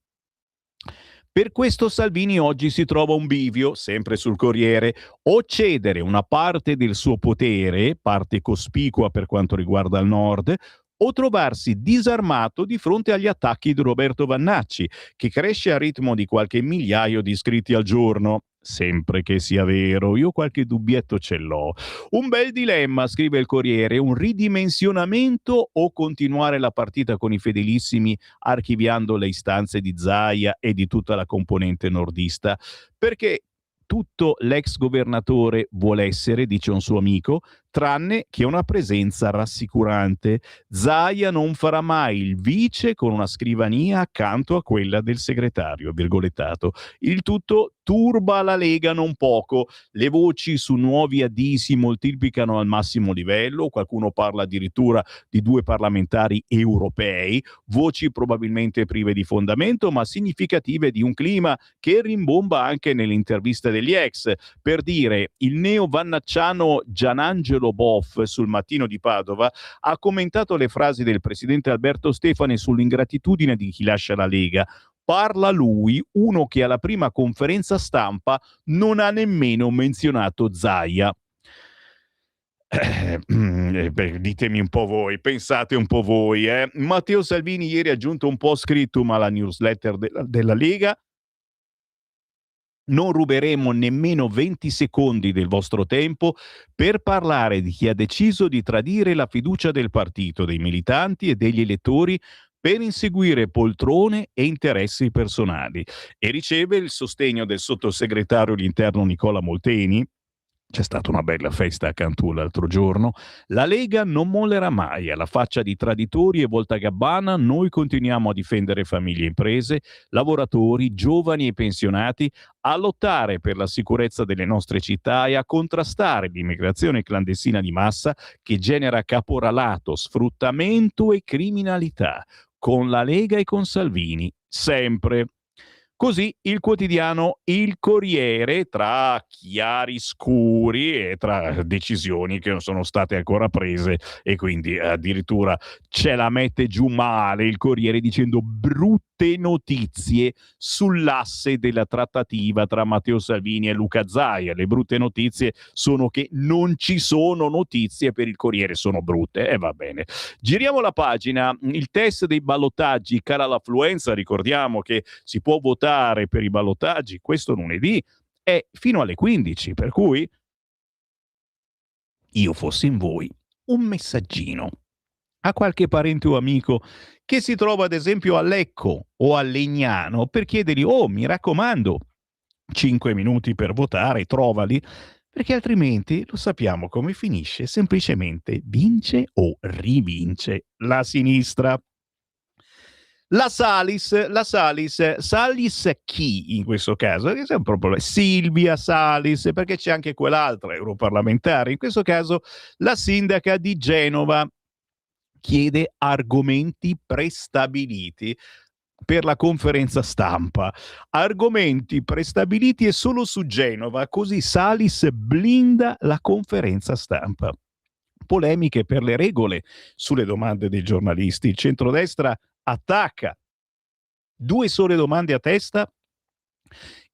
Per questo Salvini oggi si trova un bivio, sempre sul Corriere: o cedere una parte del suo potere, parte cospicua per quanto riguarda il nord, o trovarsi disarmato di fronte agli attacchi di Roberto Vannacci, che cresce a ritmo di qualche migliaio di iscritti al giorno. Sempre che sia vero, io qualche dubbietto ce l'ho. Un bel dilemma, scrive il Corriere: un ridimensionamento o continuare la partita con i fedelissimi archiviando le istanze di Zaia e di tutta la componente nordista? Perché tutto l'ex governatore vuole essere, dice un suo amico, tranne che una presenza rassicurante. Zaia non farà mai il vice con una scrivania accanto a quella del segretario, virgolettato. Il tutto turba la Lega non poco. Le voci su nuovi addii si moltiplicano al massimo livello, qualcuno parla addirittura di 2 parlamentari europei, voci probabilmente prive di fondamento ma significative di un clima che rimbomba anche nell'intervista degli ex. Per dire, il neo-vannacciano Gianangelo Boff sul Mattino di Padova ha commentato le frasi del presidente Alberto Stefani sull'ingratitudine di chi lascia la Lega. Parla lui, uno che alla prima conferenza stampa non ha nemmeno menzionato Zaia. Ditemi un po' voi, pensate un po' voi. Matteo Salvini ieri ha aggiunto un post scriptum alla newsletter della Lega: non ruberemo nemmeno 20 secondi del vostro tempo per parlare di chi ha deciso di tradire la fiducia del partito, dei militanti e degli elettori per inseguire poltrone e interessi personali. E riceve il sostegno del sottosegretario all'interno Nicola Molteni. C'è stata una bella festa a Cantù l'altro giorno. La Lega non mollerà mai. Alla faccia di traditori e voltagabbana, noi continuiamo a difendere famiglie e imprese, lavoratori, giovani e pensionati, a lottare per la sicurezza delle nostre città e a contrastare l'immigrazione clandestina di massa che genera caporalato, sfruttamento e criminalità. Con la Lega e con Salvini, sempre. Così il quotidiano Il Corriere, tra chiaroscuri e tra decisioni che non sono state ancora prese, e quindi addirittura ce la mette giù male il Corriere dicendo brutte notizie sull'asse della trattativa tra Matteo Salvini e Luca Zaia. Le brutte notizie sono che non ci sono notizie, per il Corriere sono brutte, e va bene. Giriamo la pagina. Il test dei ballottaggi cala l'affluenza, ricordiamo che si può votare per i ballottaggi questo lunedì è fino alle 15, per cui io fossi in voi, un messaggino a qualche parente o amico che si trova ad esempio a Lecco o a Legnano, per chiedergli: oh, mi raccomando, 5 minuti per votare, trovali, perché altrimenti lo sappiamo come finisce, semplicemente vince o rivince la sinistra. La Salis chi in questo caso? Che è proprio Silvia Salis, perché c'è anche quell'altra europarlamentare, in questo caso la sindaca di Genova, chiede argomenti prestabiliti per la conferenza stampa. Argomenti prestabiliti e solo su Genova, così Salis blinda la conferenza stampa. Polemiche per le regole sulle domande dei giornalisti. Il centrodestra attacca. 2 sole domande a testa,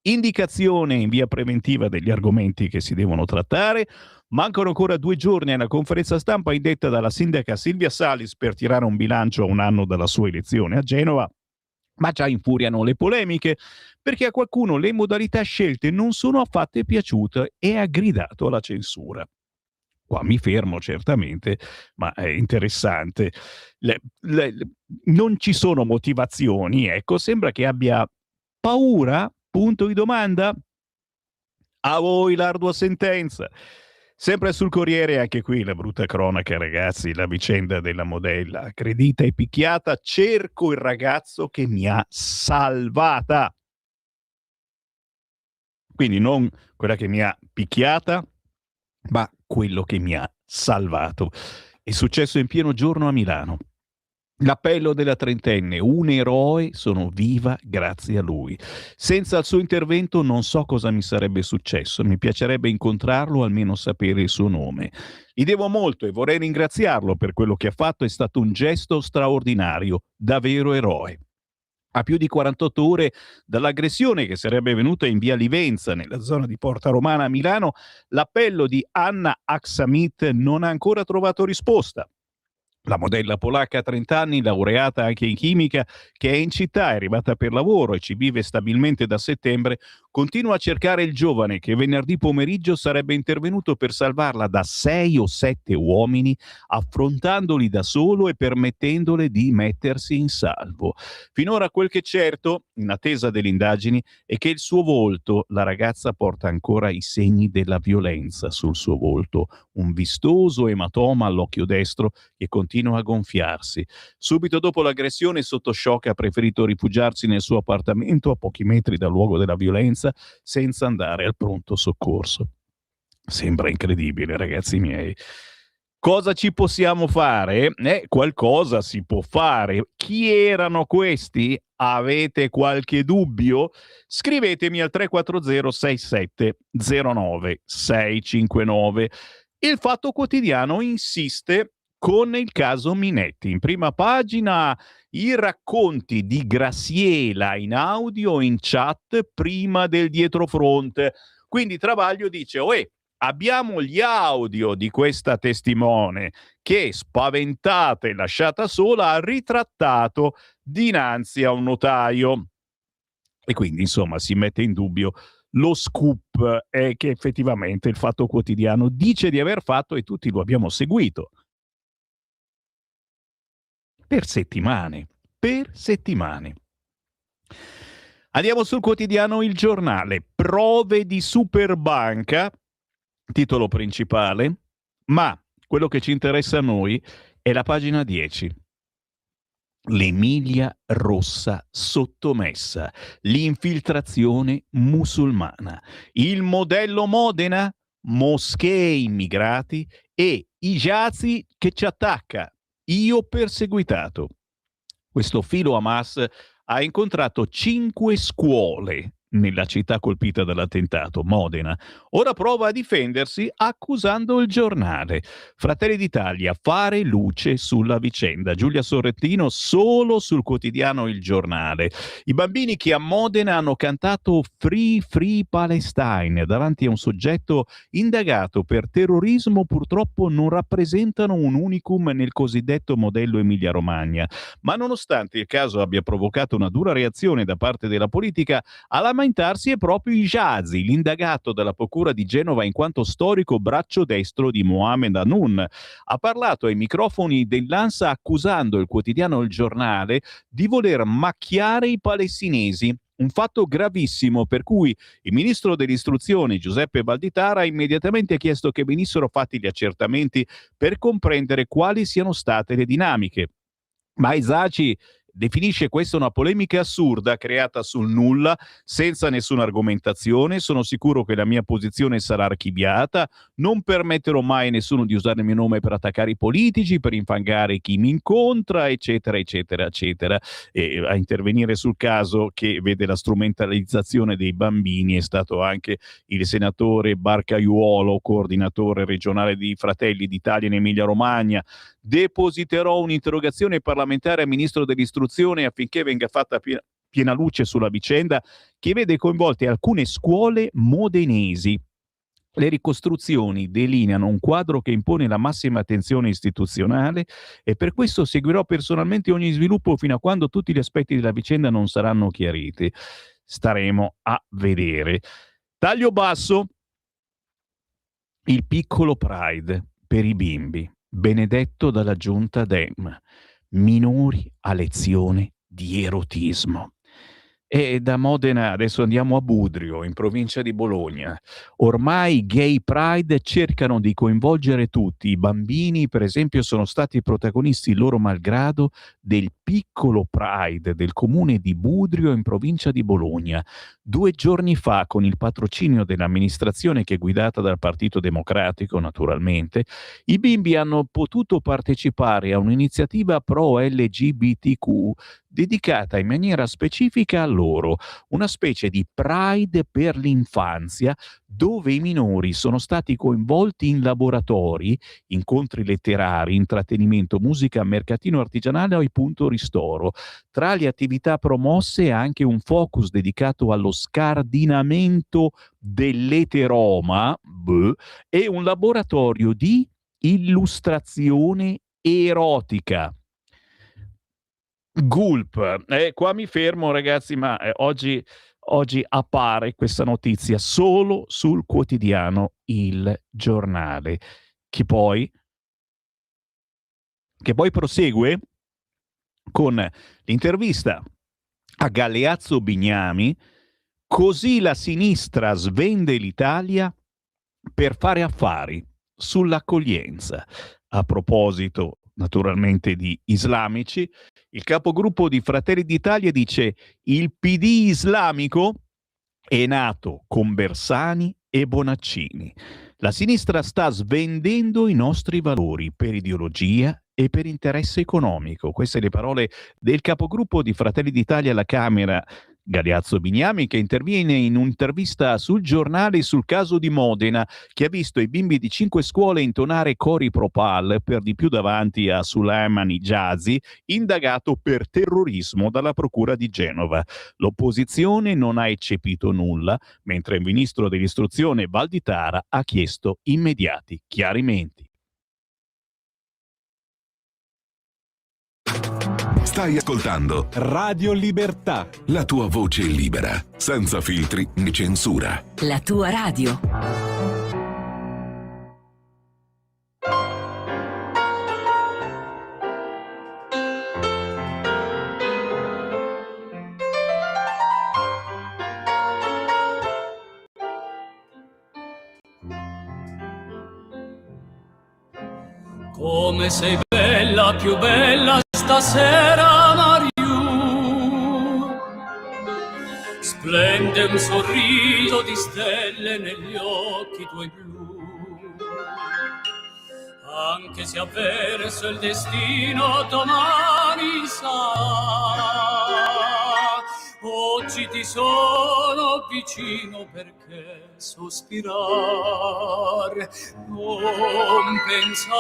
indicazione in via preventiva degli argomenti che si devono trattare. Mancano ancora 2 giorni alla conferenza stampa indetta dalla sindaca Silvia Salis per tirare un bilancio a un anno dalla sua elezione a Genova, ma già infuriano le polemiche perché a qualcuno le modalità scelte non sono affatto piaciute e ha gridato alla censura. Qua mi fermo certamente, ma è interessante. Non ci sono motivazioni, ecco, sembra che abbia paura, punto di domanda. A voi l'ardua sentenza. Sempre sul Corriere, anche qui la brutta cronaca, ragazzi, la vicenda della modella aggredita e picchiata. Cerco il ragazzo che mi ha salvata. Quindi non quella che mi ha picchiata, ma quello che mi ha salvato. È successo in pieno giorno a Milano. L'appello della trentenne, un eroe, sono viva grazie a lui. Senza il suo intervento non so cosa mi sarebbe successo, mi piacerebbe incontrarlo, almeno sapere il suo nome. Gli devo molto e vorrei ringraziarlo per quello che ha fatto, è stato un gesto straordinario, davvero eroe. a più di 48 ore dall'aggressione che sarebbe venuta in via Livenza, nella zona di Porta Romana a Milano, l'appello di Anna Aksamit non ha ancora trovato risposta. La modella polacca, 30 anni, laureata anche in chimica, che è in città, è arrivata per lavoro e ci vive stabilmente da settembre, continua a cercare il giovane che venerdì pomeriggio sarebbe intervenuto per salvarla da 6 o 7 uomini, affrontandoli da solo e permettendole di mettersi in salvo. Finora quel che è certo, in attesa delle indagini, è che il suo volto, la ragazza porta ancora i segni della violenza sul suo volto, un vistoso ematoma all'occhio destro che continua a gonfiarsi. Subito dopo l'aggressione, sotto shock, ha preferito rifugiarsi nel suo appartamento a pochi metri dal luogo della violenza senza andare al pronto soccorso. Sembra incredibile, ragazzi miei. Cosa ci possiamo fare? Qualcosa si può fare. Chi erano questi? Avete qualche dubbio? Scrivetemi al 340 67 09 659. Il Fatto Quotidiano insiste con il caso Minetti. In prima pagina i racconti di Graziella in audio in chat prima del dietrofront. Quindi Travaglio dice: abbiamo gli audio di questa testimone che, spaventata e lasciata sola, ha ritrattato dinanzi a un notaio. E quindi, insomma, si mette in dubbio lo scoop è che effettivamente il Fatto Quotidiano dice di aver fatto e tutti lo abbiamo seguito. Per settimane. Andiamo sul quotidiano Il Giornale. Prove di Superbanca, titolo principale, ma quello che ci interessa a noi è la pagina 10. L'Emilia Rossa sottomessa, l'infiltrazione musulmana, il modello Modena, moschee immigrati e i Jazi che ci attacca. Io perseguitato. Questo filo Hamas ha incontrato 5 scuole nella città colpita dall'attentato, Modena. Ora prova a difendersi accusando il Giornale. Fratelli d'Italia, fare luce sulla vicenda. Giulia Sorrentino solo sul quotidiano Il Giornale. I bambini che a Modena hanno cantato Free Free Palestine davanti a un soggetto indagato per terrorismo purtroppo non rappresentano un unicum nel cosiddetto modello Emilia-Romagna. Ma nonostante il caso abbia provocato una dura reazione da parte della politica, alla lamentarsi è proprio Ijazi, l'indagato dalla procura di Genova in quanto storico braccio destro di Mohamed Hanun. Ha parlato ai microfoni dell'Ansa accusando il quotidiano Il Giornale di voler macchiare i palestinesi. Un fatto gravissimo per cui il ministro dell'istruzione Giuseppe Valditara ha immediatamente chiesto che venissero fatti gli accertamenti per comprendere quali siano state le dinamiche. Ma Isaci definisce questa una polemica assurda creata sul nulla, senza nessuna argomentazione. Sono sicuro che la mia posizione sarà archiviata. Non permetterò mai a nessuno di usare il mio nome per attaccare i politici, per infangare chi mi incontra, eccetera, eccetera, eccetera. E a intervenire sul caso che vede la strumentalizzazione dei bambini è stato anche il senatore Barcaiuolo, coordinatore regionale di Fratelli d'Italia in Emilia-Romagna. Depositerò un'interrogazione parlamentare al ministro dell'istruzione affinché venga fatta piena luce sulla vicenda che vede coinvolte alcune scuole modenesi. Le ricostruzioni delineano un quadro che impone la massima attenzione istituzionale e per questo seguirò personalmente ogni sviluppo fino a quando tutti gli aspetti della vicenda non saranno chiariti. Staremo a vedere. Taglio basso. Il piccolo Pride per i bimbi. Benedetto dalla giunta Dem, minori a lezione di erotismo. E da Modena adesso andiamo a Budrio, in provincia di Bologna. Ormai i Gay Pride cercano di coinvolgere tutti. I bambini, per esempio, sono stati protagonisti loro malgrado del piccolo Pride del comune di Budrio in provincia di Bologna. 2 giorni fa, con il patrocinio dell'amministrazione che è guidata dal Partito Democratico, naturalmente, i bimbi hanno potuto partecipare a un'iniziativa pro LGBTQ dedicata in maniera specifica a loro, una specie di Pride per l'infanzia dove i minori sono stati coinvolti in laboratori, incontri letterari, intrattenimento, musica, mercatino artigianale e punto ristoro. Tra le attività promosse anche un focus dedicato allo scardinamento dell'eteroma e un laboratorio di illustrazione erotica. Gulp. Qua mi fermo, ragazzi, ma oggi appare questa notizia solo sul quotidiano Il Giornale, che poi prosegue con l'intervista a Galeazzo Bignami. Così la sinistra svende l'Italia per fare affari sull'accoglienza. A proposito, naturalmente, di islamici, il capogruppo di Fratelli d'Italia dice: il PD islamico è nato con Bersani e Bonaccini. La sinistra sta svendendo i nostri valori per ideologia e per interesse economico. Queste le parole del capogruppo di Fratelli d'Italia alla Camera, Galeazzo Bignami, che interviene in un'intervista sul Giornale sul caso di Modena, che ha visto i bimbi di 5 scuole intonare cori pro-Pal, per di più davanti a Sulaiman Hijazi, indagato per terrorismo dalla Procura di Genova. L'opposizione non ha eccepito nulla, mentre il ministro dell'istruzione Valditara ha chiesto immediati chiarimenti. Stai ascoltando Radio Libertà. la tua voce libera, senza filtri né censura. La tua radio. Come sei bella, più bella stasera, Mariù. Splende un sorriso di stelle negli occhi tuoi blu. Anche se avverso il destino domani sarà, oggi ti sono vicino perché sospirar, non pensar.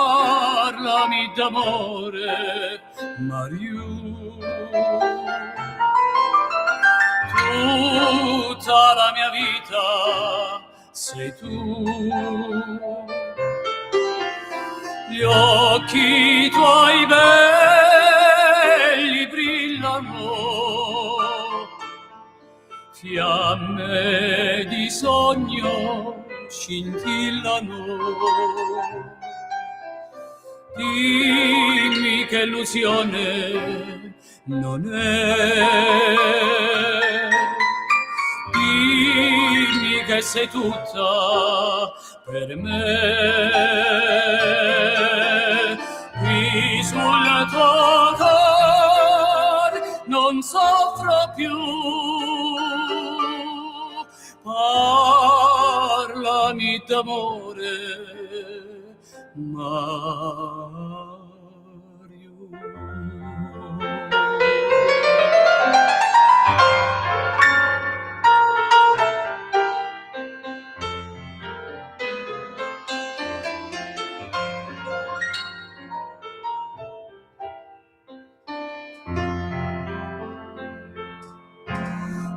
Parlami d'amore, Mariù. Tutta la mia vita sei tu. Gli occhi tuoi belli brillano, fiamme di sogno scintillano. Dimmi che illusione non è, dimmi che sei tutta per me. Qui sul tuo cor non soffro più, parlami d'amore, Mario.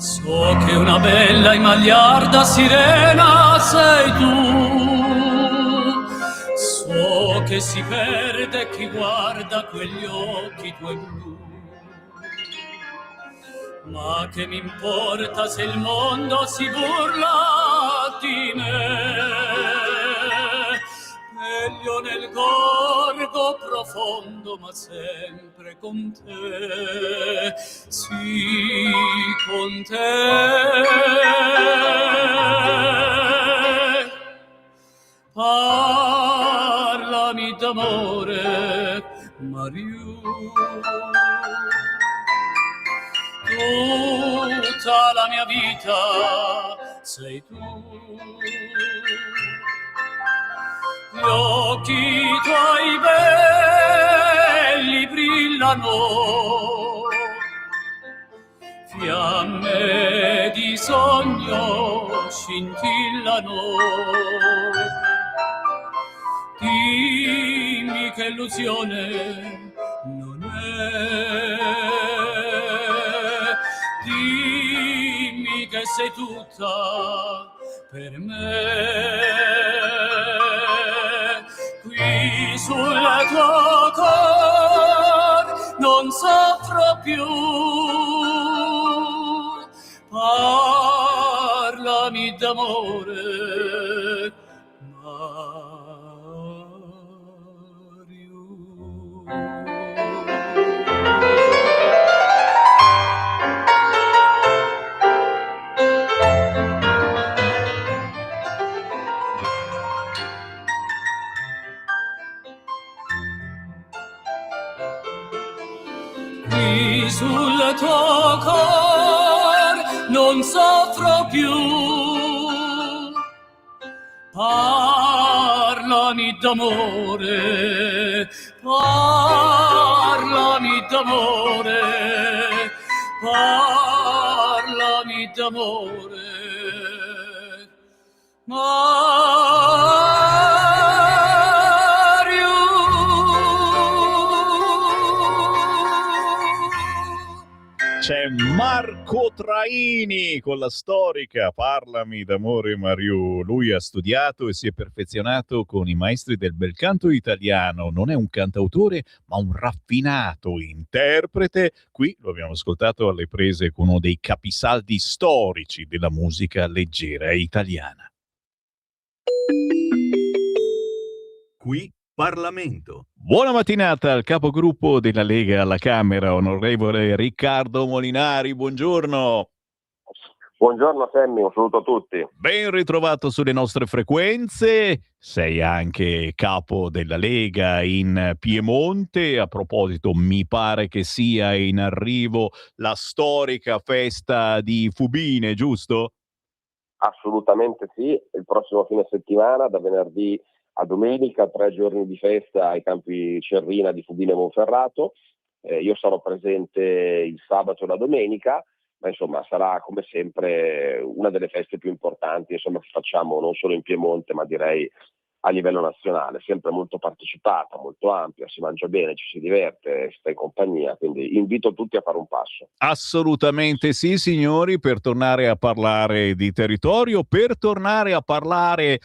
So che una bella e magliarda sirena sei tu, so che si perde chi guarda quegli occhi tuoi blu, ma che mi importa se il mondo si burla di me. Meglio nel gorgo profondo, ma sempre con te, sì, con te. Parlami d'amore, Mariù. Tutta la mia vita sei tu. gli occhi tuoi belli brillano, fiamme di sogno scintillano. Dimmi che illusione non è, dimmi che sei tutta per me. Qui sul tuo cor non soffro più, parlami d'amore, qui sul tuo cor non soffro più, parlami d'amore, parlami d'amore, parlami d'amore, C'è Marco Traini con la storica Parlami d'amore Mariù. Lui ha studiato e si è perfezionato con i maestri del bel canto italiano. Non è un cantautore, ma un raffinato interprete. Qui lo abbiamo ascoltato alle prese con uno dei capisaldi storici della musica leggera italiana. Qui Parlamento. Buona mattinata al capogruppo della Lega alla Camera, onorevole Riccardo Molinari, buongiorno. Buongiorno Sammy, un saluto a tutti. Ben ritrovato sulle nostre frequenze, sei anche capo della Lega in Piemonte. A proposito, mi pare che sia in arrivo la storica festa di Fubine, giusto? Assolutamente sì, il prossimo fine settimana, da venerdì a domenica, 3 giorni di festa ai campi Cerrina di Fubine Monferrato. Io sarò presente il sabato e la domenica, ma insomma sarà come sempre una delle feste più importanti, insomma, che facciamo non solo in Piemonte, ma direi a livello nazionale, sempre molto partecipata, molto ampia, si mangia bene, ci si diverte, si sta in compagnia, quindi invito tutti a fare un passo. Assolutamente sì, signori, per tornare a parlare di territorio, per tornare a parlare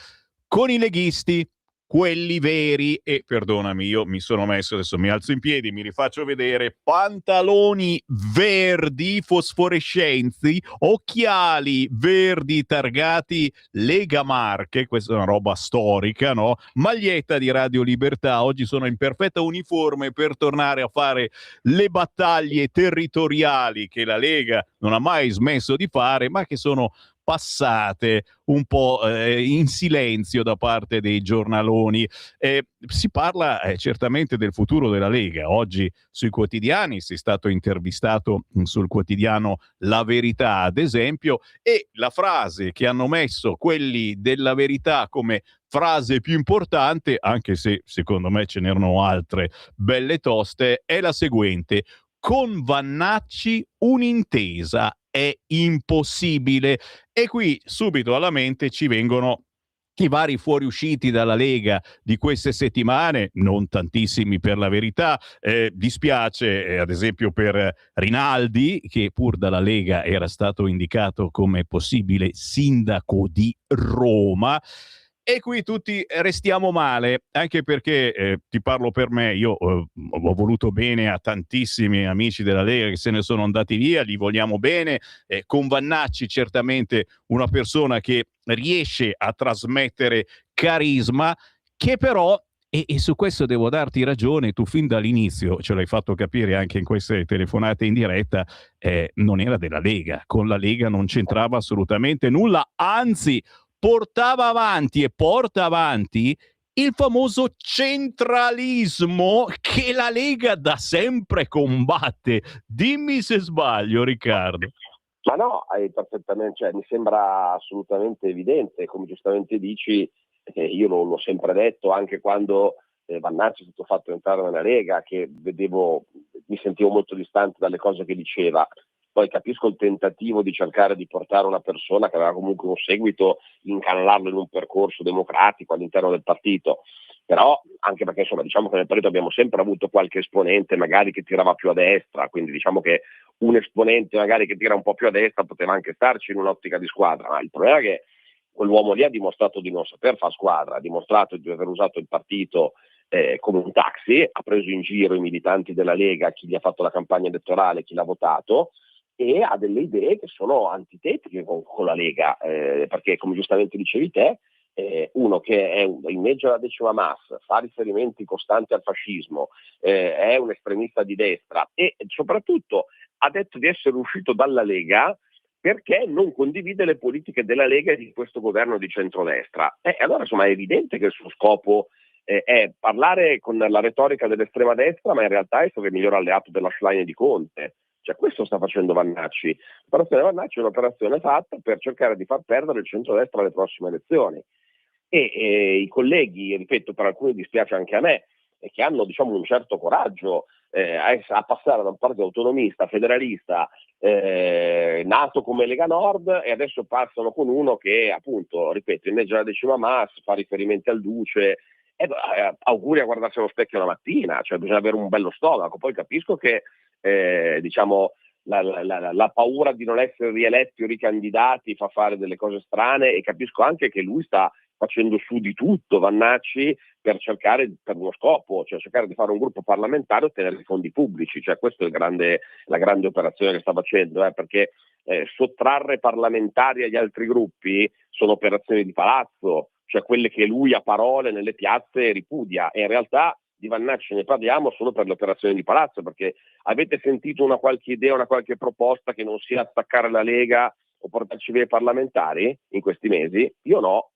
con i leghisti, quelli veri, e perdonami, io mi sono messo, adesso mi alzo in piedi, mi rifaccio vedere, pantaloni verdi fosforescenti, occhiali verdi targati Lega Marche, questa è una roba storica, no? Maglietta di Radio Libertà, oggi sono in perfetta uniforme per tornare a fare le battaglie territoriali che la Lega non ha mai smesso di fare, ma che sono passate un po' in silenzio da parte dei giornaloni. Si parla certamente del futuro della Lega. Oggi sui quotidiani sei stato intervistato sul quotidiano La Verità, ad esempio, e la frase che hanno messo quelli della Verità come frase più importante, anche se secondo me ce n'erano altre belle toste, è la seguente: con Vannacci un'intesa è impossibile. E qui subito alla mente ci vengono i vari fuoriusciti dalla Lega di queste settimane, non tantissimi per la verità. Dispiace ad esempio per Rinaldi, che pur dalla Lega era stato indicato come possibile sindaco di Roma. E qui tutti restiamo male, anche perché ti parlo per me, io ho voluto bene a tantissimi amici della Lega che se ne sono andati via, li vogliamo bene, con Vannacci certamente una persona che riesce a trasmettere carisma, che però, e su questo devo darti ragione, tu fin dall'inizio ce l'hai fatto capire anche in queste telefonate in diretta, non era della Lega, con la Lega non c'entrava assolutamente nulla, anzi portava avanti e porta avanti il famoso centralismo che la Lega da sempre combatte. Dimmi se sbaglio, Riccardo. Ma no, hai perfettamente, cioè, mi sembra assolutamente evidente, come giustamente dici, io l'ho sempre detto anche quando Vannacci è stato fatto entrare nella Lega, che mi sentivo molto distante dalle cose che diceva. Poi capisco il tentativo di cercare di portare una persona che aveva comunque un seguito, incanalarlo in un percorso democratico all'interno del partito, però anche perché insomma diciamo che nel partito abbiamo sempre avuto qualche esponente magari che tirava più a destra, quindi diciamo che un esponente magari che tira un po' più a destra poteva anche starci in un'ottica di squadra, ma il problema è che quell'uomo lì ha dimostrato di non saper fare squadra, ha dimostrato di aver usato il partito come un taxi, ha preso in giro i militanti della Lega, chi gli ha fatto la campagna elettorale, chi l'ha votato, e ha delle idee che sono antitetiche con la Lega, perché come giustamente dicevi te, uno che è inneggia la 10ª Mas, fa riferimenti costanti al fascismo, è un estremista di destra e soprattutto ha detto di essere uscito dalla Lega perché non condivide le politiche della Lega e di questo governo di centrodestra. Allora insomma è evidente che il suo scopo è parlare con la retorica dell'estrema destra, ma in realtà essere il miglior alleato della Schlein di Conte. Cioè questo sta facendo Vannacci. L'operazione Vannacci è un'operazione fatta per cercare di far perdere il centrodestra alle prossime elezioni. E i colleghi, ripeto, per alcuni dispiace anche a me, che hanno diciamo un certo coraggio a passare da un partito autonomista, federalista, nato come Lega Nord, e adesso passano con uno che appunto, ripeto, inneggia la 10ª Mas, fa riferimenti al Duce, auguri a guardarsi allo specchio la mattina, cioè bisogna avere un bello stomaco. Poi capisco che diciamo la paura di non essere rieletti o ricandidati fa fare delle cose strane, e capisco anche che lui sta facendo su di tutto, Vannacci, per cercare, per uno scopo, cioè cercare di fare un gruppo parlamentare e ottenere i fondi pubblici, cioè questa è la grande operazione che sta facendo, perché sottrarre parlamentari agli altri gruppi sono operazioni di palazzo, cioè quelle che lui a parole nelle piazze ripudia, e in realtà di Vannacci ne parliamo solo per le operazioni di palazzo, perché avete sentito una qualche idea, una qualche proposta che non sia attaccare la Lega o portarci via i parlamentari in questi mesi? Io no.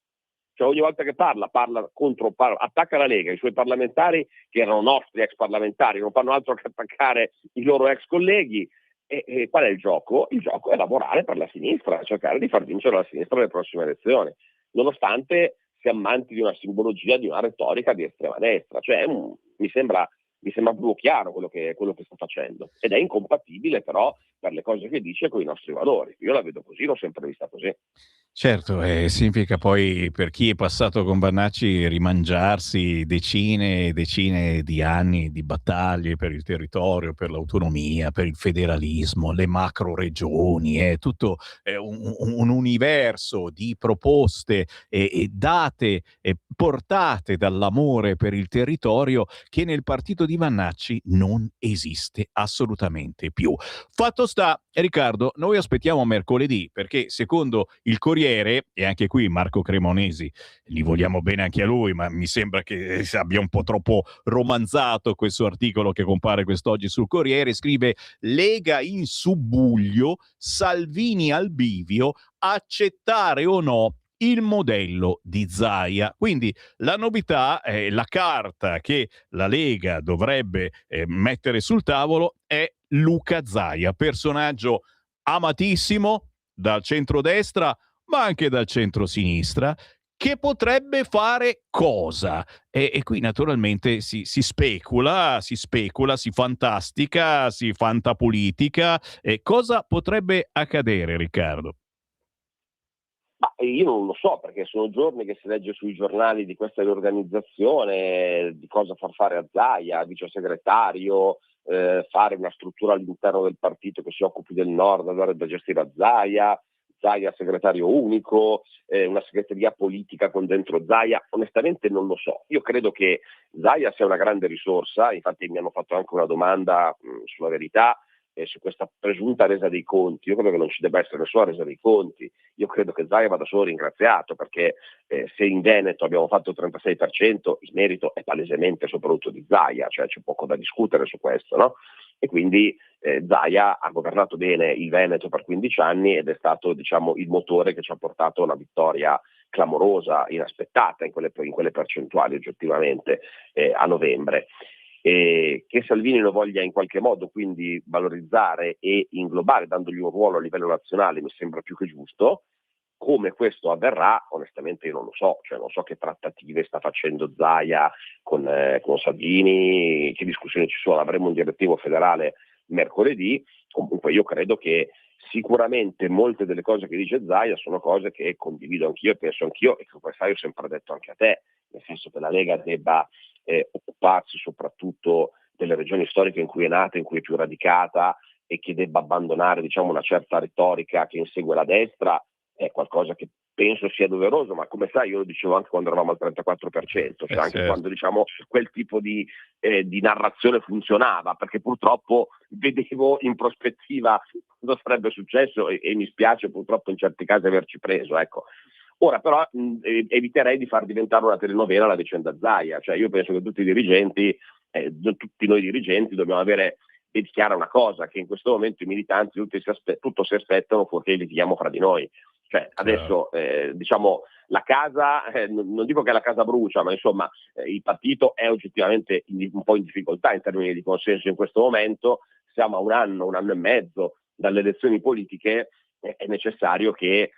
Cioè ogni volta che parla attacca la Lega, i suoi parlamentari che erano nostri ex parlamentari, non fanno altro che attaccare i loro ex colleghi. E qual è il gioco? Il gioco è lavorare per la sinistra, cercare di far vincere la sinistra alle prossime elezioni, nonostante si ammanti di una simbologia, di una retorica di estrema destra. Cioè mi sembra proprio chiaro quello che sta facendo, ed è incompatibile però per le cose che dice con i nostri valori. Io la vedo così, l'ho sempre vista così. Certo, significa poi per chi è passato con Vannacci rimangiarsi decine e decine di anni di battaglie per il territorio, per l'autonomia, per il federalismo, le macro regioni, tutto un universo di proposte e date e portate dall'amore per il territorio che nel partito di Vannacci non esiste assolutamente più. Fatto sta, Riccardo, noi aspettiamo mercoledì, perché secondo il Corriere, e anche qui Marco Cremonesi, gli vogliamo bene anche a lui, ma mi sembra che abbia un po' troppo romanzato questo articolo che compare quest'oggi sul Corriere, scrive: Lega in subbuglio, Salvini al bivio, accettare o no il modello di Zaia. Quindi la novità, la carta che la Lega dovrebbe mettere sul tavolo è Luca Zaia, personaggio amatissimo dal centrodestra ma anche dal centrosinistra, che potrebbe fare cosa? E qui naturalmente si specula, si fantastica, si fantapolitica. Cosa potrebbe accadere, Riccardo? Ma io non lo so, perché sono giorni che si legge sui giornali di questa riorganizzazione, di cosa far fare a Zaia, vice segretario, fare una struttura all'interno del partito che si occupi del Nord, andare da gestire a Zaia segretario unico, una segreteria politica con dentro Zaia. Onestamente non lo so. Io credo che Zaia sia una grande risorsa, infatti mi hanno fatto anche una domanda sulla Verità, su questa presunta resa dei conti. Io credo che non ci debba essere nessuna resa dei conti. Io credo che Zaia vada solo ringraziato, perché se in Veneto abbiamo fatto il 36%, il merito è palesemente soprattutto di Zaia, cioè c'è poco da discutere su questo, no? E quindi Zaia ha governato bene il Veneto per 15 anni ed è stato, diciamo, il motore che ci ha portato a una vittoria clamorosa, inaspettata in quelle percentuali oggettivamente a novembre. Che Salvini lo voglia in qualche modo quindi valorizzare e inglobare, dandogli un ruolo a livello nazionale, mi sembra più che giusto, come questo avverrà, onestamente io non lo so, cioè non so che trattative sta facendo Zaia con Salvini, che discussioni ci sono, avremo un direttivo federale mercoledì. Comunque io credo che sicuramente molte delle cose che dice Zaia sono cose che condivido anch'io e penso anch'io, e che questo io ho sempre detto anche a te, nel senso che la Lega debba occuparsi soprattutto delle regioni storiche in cui è nata, in cui è più radicata, e che debba abbandonare, diciamo, una certa retorica che insegue la destra, è qualcosa che penso sia doveroso, ma come sai io lo dicevo anche quando eravamo al 34%, cioè anche quando, diciamo, quel tipo di narrazione funzionava, perché purtroppo vedevo in prospettiva cosa sarebbe successo e mi spiace purtroppo in certi casi averci preso, ecco. Ora però eviterei di far diventare una telenovela la vicenda Zaia, cioè io penso che tutti noi dirigenti dobbiamo avere ben chiara una cosa, che in questo momento i militanti tutto si aspettano fuorché litighiamo fra di noi. Cioè adesso diciamo la casa, non dico che la casa brucia, ma insomma il partito è oggettivamente un po' in difficoltà in termini di consenso in questo momento, siamo a un anno e mezzo dalle elezioni politiche, è necessario che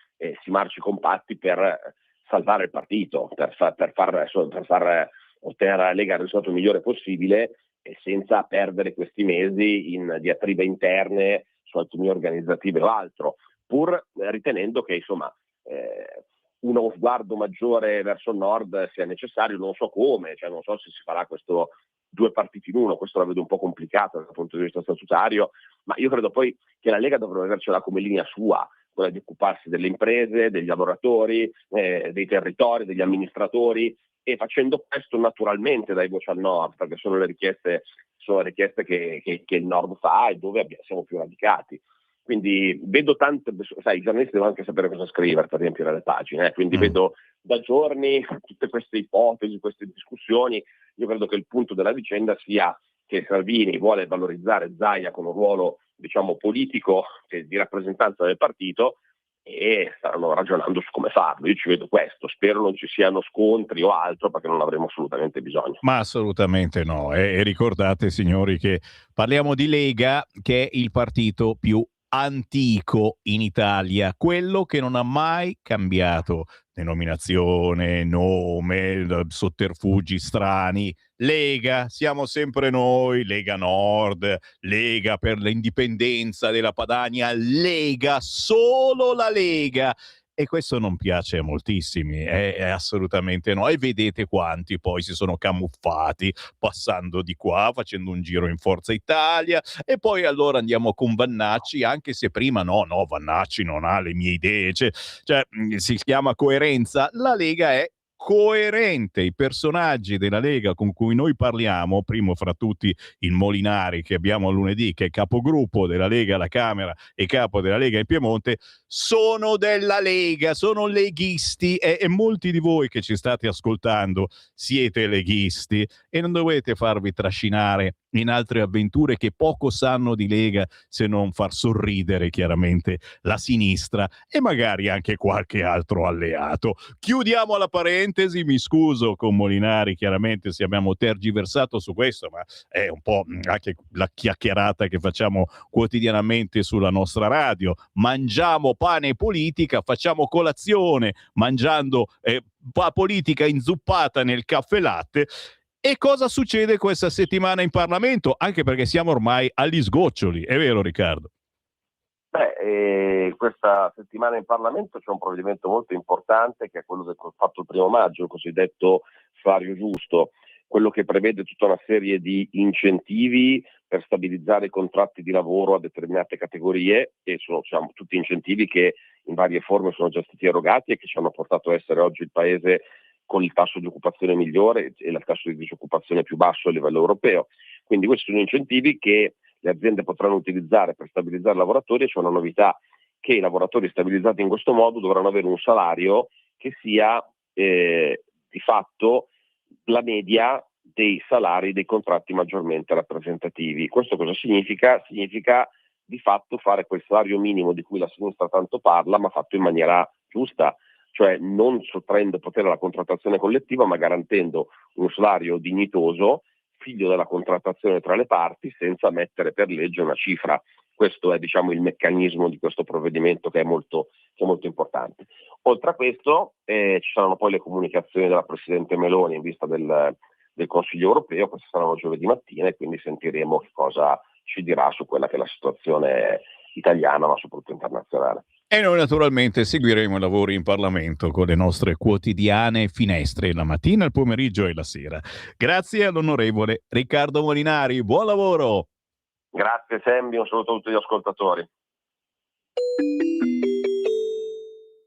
si marci compatti per salvare il partito, per far ottenere alla Lega il risultato migliore possibile, senza perdere questi mesi in diatribe interne su autonomie organizzative o altro, pur ritenendo che insomma uno sguardo maggiore verso il nord sia necessario, non so come, cioè non so se si farà questo 2 partiti in uno, questo la vedo un po' complicato dal punto di vista statutario, ma io credo poi che la Lega dovrebbe avercela come linea sua, quella di occuparsi delle imprese, degli lavoratori, dei territori, degli amministratori, e facendo questo naturalmente dai voci al nord, perché sono le richieste che il nord fa e dove siamo più radicati. Quindi vedo tante, sai, i giornalisti devono anche sapere cosa scrivere per riempire le pagine, quindi vedo da giorni tutte queste ipotesi, queste discussioni. Io credo che il punto della vicenda sia che Salvini vuole valorizzare Zaia con un ruolo, diciamo, politico di rappresentanza del partito, e stanno ragionando su come farlo. Io ci vedo questo, spero non ci siano scontri o altro, perché non avremo assolutamente bisogno. Ma assolutamente no. E ricordate, signori, che parliamo di Lega, che è il partito più antico in Italia, quello che non ha mai cambiato denominazione, nome, sotterfugi strani. Lega, siamo sempre noi, Lega Nord, Lega per l'indipendenza della Padania, Lega, solo la Lega. E questo non piace a moltissimi, è assolutamente no. E vedete quanti poi si sono camuffati passando di qua, facendo un giro in Forza Italia, e poi allora andiamo con Vannacci, anche se prima no, Vannacci non ha le mie idee, cioè si chiama coerenza. La Lega è coerente, i personaggi della Lega con cui noi parliamo, primo fra tutti il Molinari che abbiamo lunedì, che è capogruppo della Lega alla Camera e capo della Lega in Piemonte, sono della Lega, sono leghisti, e molti di voi che ci state ascoltando siete leghisti e non dovete farvi trascinare in altre avventure che poco sanno di Lega, se non far sorridere chiaramente la sinistra e magari anche qualche altro alleato. Chiudiamo la parentesi, mi scuso con Molinari chiaramente se abbiamo tergiversato su questo, ma è un po' anche la chiacchierata che facciamo quotidianamente sulla nostra radio. Mangiamo pane e politica, facciamo colazione mangiando politica inzuppata nel caffè latte. E cosa succede questa settimana in Parlamento? Anche perché siamo ormai agli sgoccioli, è vero Riccardo? Questa settimana in Parlamento c'è un provvedimento molto importante che è quello che ho fatto il 1° maggio, il cosiddetto salario giusto, quello che prevede tutta una serie di incentivi per stabilizzare i contratti di lavoro a determinate categorie, e sono tutti incentivi che in varie forme sono già stati erogati e che ci hanno portato a essere oggi il paese con il tasso di occupazione migliore e il tasso di disoccupazione più basso a livello europeo. Quindi questi sono incentivi che le aziende potranno utilizzare per stabilizzare i lavoratori, e c'è una novità, che i lavoratori stabilizzati in questo modo dovranno avere un salario che sia di fatto la media dei salari dei contratti maggiormente rappresentativi. Questo cosa significa? Significa di fatto fare quel salario minimo di cui la sinistra tanto parla, ma fatto in maniera giusta, cioè non sottraendo potere alla contrattazione collettiva, ma garantendo un salario dignitoso, figlio della contrattazione tra le parti, senza mettere per legge una cifra. Questo è, diciamo, il meccanismo di questo provvedimento che è molto importante. Oltre a questo ci saranno poi le comunicazioni della Presidente Meloni in vista del Consiglio europeo, queste saranno giovedì mattina, e quindi sentiremo che cosa ci dirà su quella che è la situazione italiana, ma soprattutto internazionale. E noi naturalmente seguiremo i lavori in Parlamento con le nostre quotidiane finestre, la mattina, il pomeriggio e la sera. Grazie all'onorevole Riccardo Molinari, buon lavoro! Grazie Sembi, un saluto a tutti gli ascoltatori.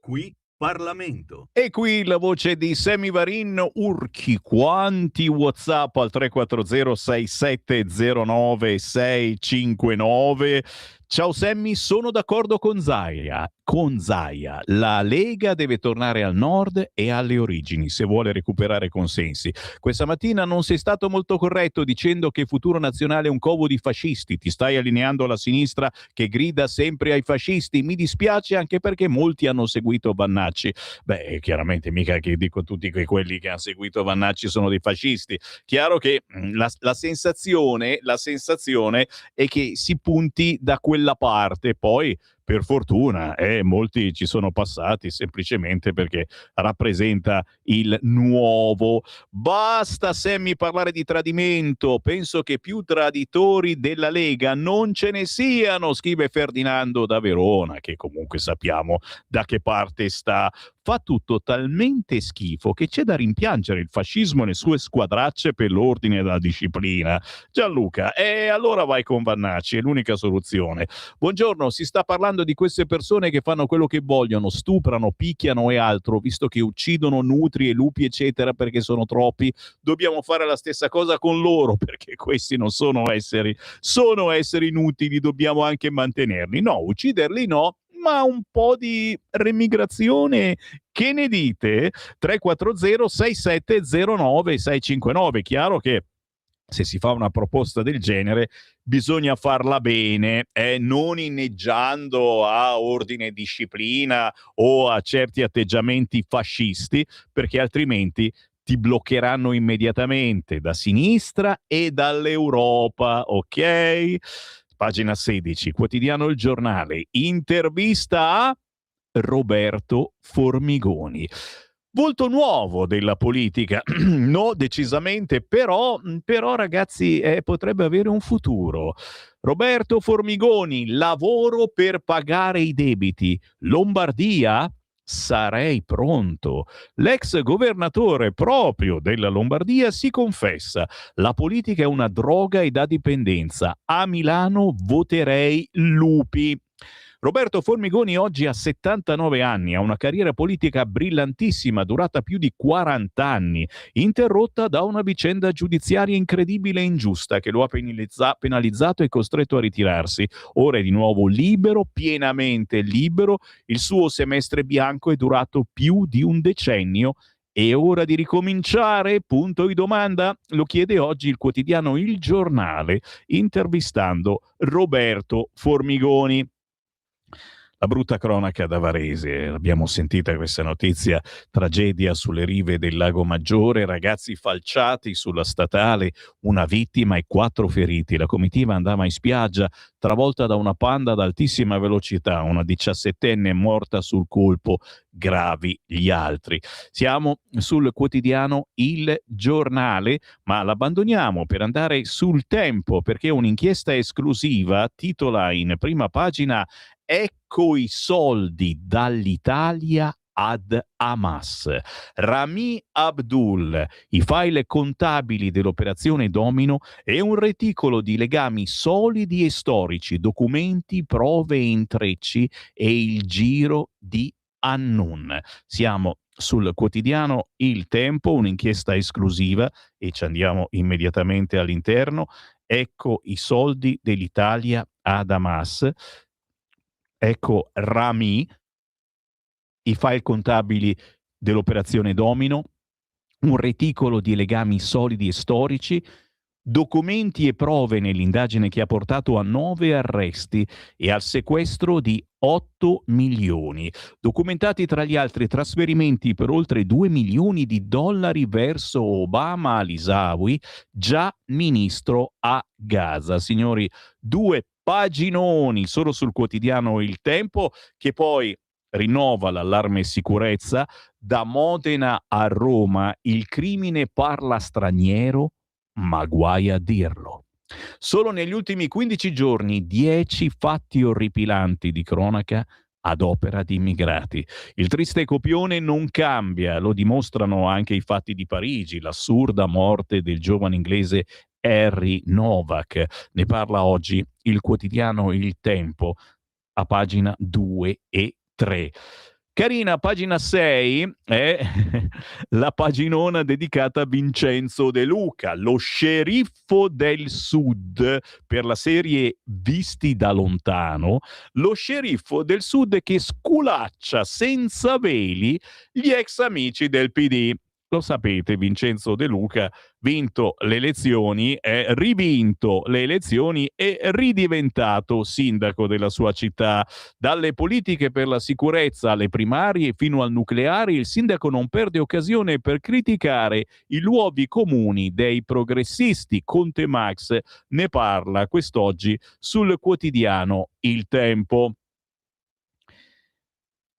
Qui Parlamento. E qui la voce di Sammy Varin. Urchi quanti WhatsApp al 340 6709 659. Ciao Sammy, sono d'accordo con Zaia. La Lega deve tornare al nord e alle origini se vuole recuperare consensi. Questa mattina non sei stato molto corretto dicendo che Futuro Nazionale è un covo di fascisti. Ti stai allineando alla sinistra che grida sempre ai fascisti. Mi dispiace, anche perché molti hanno seguito Vannacci. Beh, chiaramente mica che dico tutti che quelli che hanno seguito Vannacci sono dei fascisti. Chiaro che la sensazione è che si punti da quella parte, poi per fortuna molti ci sono passati semplicemente perché rappresenta il nuovo. Basta Sammy parlare di tradimento, penso che più traditori della Lega non ce ne siano, scrive Ferdinando da Verona, che comunque sappiamo da che parte sta. Fa tutto talmente schifo che c'è da rimpiangere il fascismo e le sue squadracce per l'ordine e la disciplina. Gianluca, allora vai con Vannacci, è l'unica soluzione. Buongiorno, si sta parlando di queste persone che fanno quello che vogliono, stuprano, picchiano e altro, visto che uccidono nutri e lupi eccetera perché sono troppi. Dobbiamo fare la stessa cosa con loro, perché questi non sono esseri inutili, dobbiamo anche mantenerli. No, ucciderli no, ma un po' di remigrazione, che ne dite? 340 6709 659. Chiaro che se si fa una proposta del genere bisogna farla bene, non inneggiando a ordine e disciplina o a certi atteggiamenti fascisti, perché altrimenti ti bloccheranno immediatamente da sinistra e dall'Europa, ok? Pagina 16, quotidiano Il Giornale, intervista a Roberto Formigoni. Volto nuovo della politica, no, decisamente, però ragazzi potrebbe avere un futuro. Roberto Formigoni, lavoro per pagare i debiti. Lombardia? Sarei pronto. L'ex governatore proprio della Lombardia si confessa: la politica è una droga e da dipendenza. A Milano voterei lupi. Roberto Formigoni oggi ha 79 anni, ha una carriera politica brillantissima, durata più di 40 anni, interrotta da una vicenda giudiziaria incredibile e ingiusta che lo ha penalizzato e costretto a ritirarsi. Ora è di nuovo libero, pienamente libero, il suo semestre bianco è durato più di un decennio. È ora di ricominciare? Punto di domanda? Lo chiede oggi il quotidiano Il Giornale, intervistando Roberto Formigoni. La brutta cronaca da Varese, l'abbiamo sentita questa notizia, tragedia sulle rive del Lago Maggiore, ragazzi falciati sulla statale, una vittima e 4 feriti. La comitiva andava in spiaggia, travolta da una Panda ad altissima velocità, una 17enne morta sul colpo, gravi gli altri. Siamo sul quotidiano Il Giornale, ma l'abbandoniamo per andare sul Tempo, perché un'inchiesta esclusiva titola in prima pagina: ecco i soldi dall'Italia ad Hamas. Rami Abdul, i file contabili dell'operazione Domino e un reticolo di legami solidi e storici, documenti, prove e intrecci e il giro di Annun. Siamo sul quotidiano Il Tempo, un'inchiesta esclusiva, e ci andiamo immediatamente all'interno. Ecco i soldi dell'Italia ad Hamas. Ecco Rami, i file contabili dell'operazione Domino, un reticolo di legami solidi e storici, documenti e prove nell'indagine che ha portato a 9 arresti e al sequestro di 8 milioni, documentati tra gli altri trasferimenti per oltre 2 milioni di dollari verso Obama al-Isawi, già ministro a Gaza. Signori, 2 paginoni solo sul quotidiano Il Tempo, che poi rinnova l'allarme sicurezza. Da Modena a Roma il crimine parla straniero, ma guai a dirlo. Solo negli ultimi 15 giorni 10 fatti orripilanti di cronaca ad opera di immigrati. Il triste copione non cambia, lo dimostrano anche i fatti di Parigi, l'assurda morte del giovane inglese Harry Novak. Ne parla oggi il quotidiano Il Tempo, a pagina 2 e 3. Carina, pagina 6 è la paginona dedicata a Vincenzo De Luca, lo sceriffo del Sud, per la serie Visti da lontano, lo sceriffo del Sud che sculaccia senza veli gli ex amici del PD. Lo sapete, Vincenzo De Luca, vinto le elezioni, rivinto le elezioni e ridiventato sindaco della sua città. Dalle politiche per la sicurezza alle primarie fino al nucleare, il sindaco non perde occasione per criticare i luoghi comuni dei progressisti. Conte Max ne parla quest'oggi sul quotidiano Il Tempo.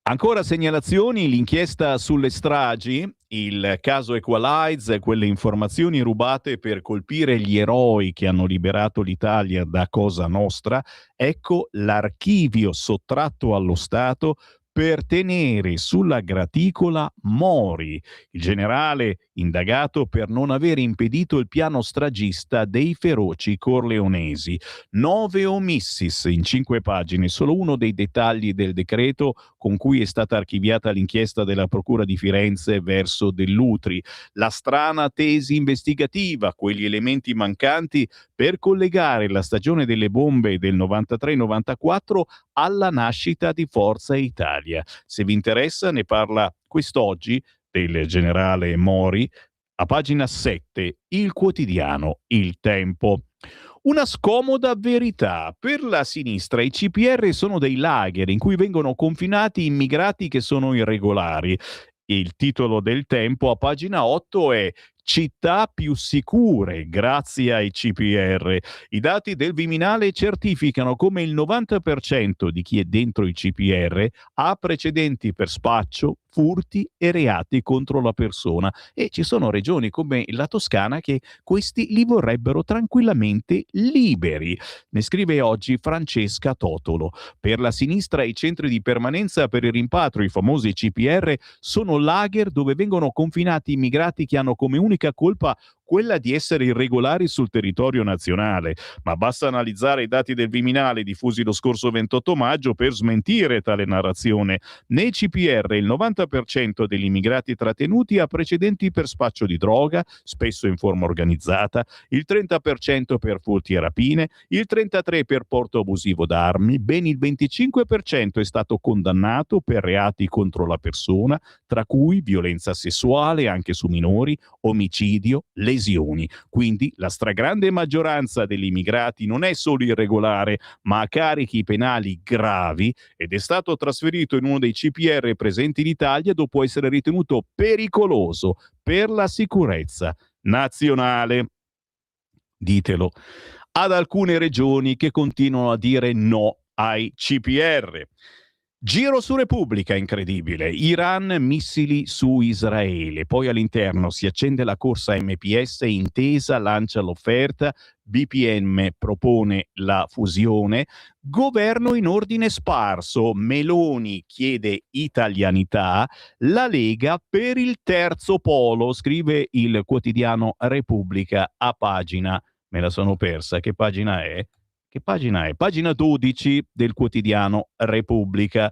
Ancora segnalazioni, l'inchiesta sulle stragi, il caso Equalize, quelle informazioni rubate per colpire gli eroi che hanno liberato l'Italia da Cosa Nostra. Ecco l'archivio sottratto allo Stato per tenere sulla graticola Mori, il generale indagato per non aver impedito il piano stragista dei feroci corleonesi. 9 omissis in 5 pagine, solo uno dei dettagli del decreto con cui è stata archiviata l'inchiesta della Procura di Firenze verso Dell'Utri. La strana tesi investigativa, quegli elementi mancanti per collegare la stagione delle bombe del 93-94 alla nascita di Forza Italia. Se vi interessa, ne parla quest'oggi del generale Mori, a pagina 7, il quotidiano Il Tempo. Una scomoda verità. Per la sinistra i CPR sono dei lager in cui vengono confinati immigrati che sono irregolari. Il titolo del Tempo a pagina 8 è Città più sicure grazie ai CPR. I dati del Viminale certificano come il 90% di chi è dentro i CPR ha precedenti per spaccio, furti e reati contro la persona, e ci sono regioni come la Toscana che questi li vorrebbero tranquillamente liberi. Ne scrive oggi Francesca Totolo. Per la sinistra i centri di permanenza per il rimpatrio, i famosi CPR, sono lager dove vengono confinati immigrati che hanno come unica colpa quella di essere irregolari sul territorio nazionale, ma basta analizzare i dati del Viminale diffusi lo scorso 28 maggio per smentire tale narrazione. Nei CPR il 90% degli immigrati trattenuti ha precedenti per spaccio di droga, spesso in forma organizzata, il 30% per furti e rapine, il 33% per porto abusivo d'armi, ben il 25% è stato condannato per reati contro la persona, tra cui violenza sessuale anche su minori, omicidio, lesioni. Quindi la stragrande maggioranza degli immigrati non è solo irregolare, ma ha carichi penali gravi ed è stato trasferito in uno dei CPR presenti in Italia dopo essere ritenuto pericoloso per la sicurezza nazionale. Ditelo ad alcune regioni che continuano a dire no ai CPR. Giro su Repubblica, incredibile. Iran, missili su Israele. Poi all'interno si accende la corsa MPS, Intesa lancia l'offerta, BPM propone la fusione, governo in ordine sparso, Meloni chiede italianità, la Lega per il terzo polo, scrive il quotidiano Repubblica a pagina, me la sono persa, che pagina è? Che pagina è? Pagina 12 del quotidiano Repubblica.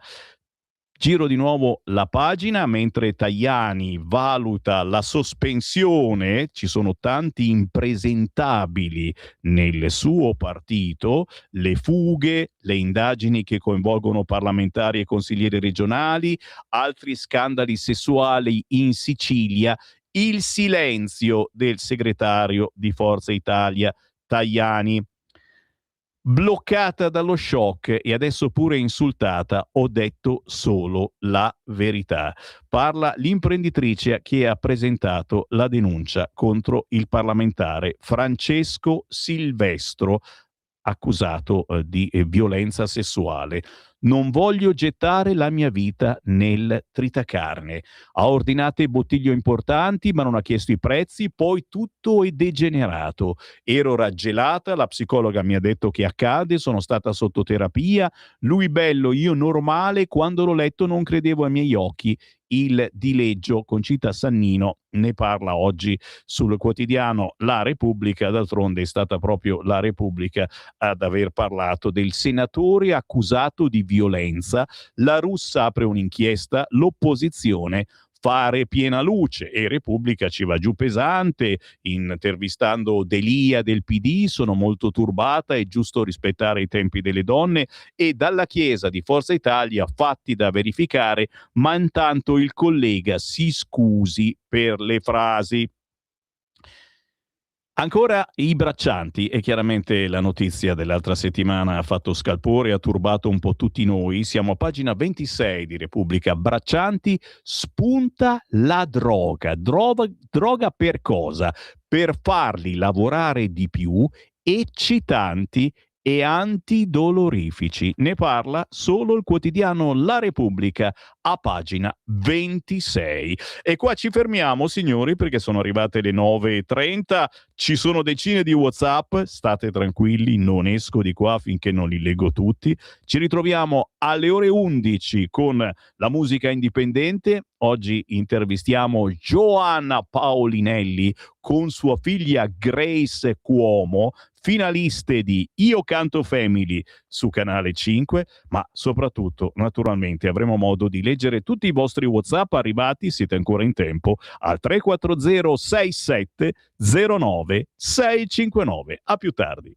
Giro di nuovo la pagina, mentre Tajani valuta la sospensione, ci sono tanti impresentabili nel suo partito, le fughe, le indagini che coinvolgono parlamentari e consiglieri regionali, altri scandali sessuali in Sicilia, il silenzio del segretario di Forza Italia Tajani. Bloccata dallo shock e adesso pure insultata, ho detto solo la verità. Parla l'imprenditrice che ha presentato la denuncia contro il parlamentare Francesco Silvestro. accusato di violenza sessuale. Non voglio gettare la mia vita nel tritacarne. Ha ordinato bottiglie importanti, ma non ha chiesto i prezzi, poi tutto è degenerato. Ero raggelata, la psicologa mi ha detto che accade, sono stata sotto terapia, lui bello, io normale, quando l'ho letto non credevo ai miei occhi. Il dileggio. Concita Sannino ne parla oggi sul quotidiano La Repubblica, d'altronde è stata proprio La Repubblica ad aver parlato del senatore accusato di violenza. La Russa apre un'inchiesta, l'opposizione fare piena luce e Repubblica ci va giù pesante, intervistando Delia del PD, sono molto turbata, è giusto rispettare i tempi delle donne, e dalla Chiesa di Forza Italia fatti da verificare, ma intanto il collega si scusi per le frasi. Ancora i braccianti, e chiaramente la notizia dell'altra settimana ha fatto scalpore, ha turbato un po' tutti noi. Siamo a pagina 26 di Repubblica. Braccianti, spunta la droga. Droga per cosa? Per farli lavorare di più, eccitanti e antidolorifici. Ne parla solo il quotidiano La Repubblica a pagina 26. E qua ci fermiamo, signori, perché sono arrivate le 9:30. Ci sono decine di WhatsApp, state tranquilli, non esco di qua finché non li leggo tutti. Ci ritroviamo alle ore 11 con la musica indipendente. Oggi intervistiamo Joanna Paolinelli con sua figlia Grace Cuomo, finaliste di Io Canto Family su Canale 5, ma soprattutto, naturalmente, avremo modo di leggere tutti i vostri WhatsApp arrivati, siete ancora in tempo, al 340 67 09 659. A più tardi.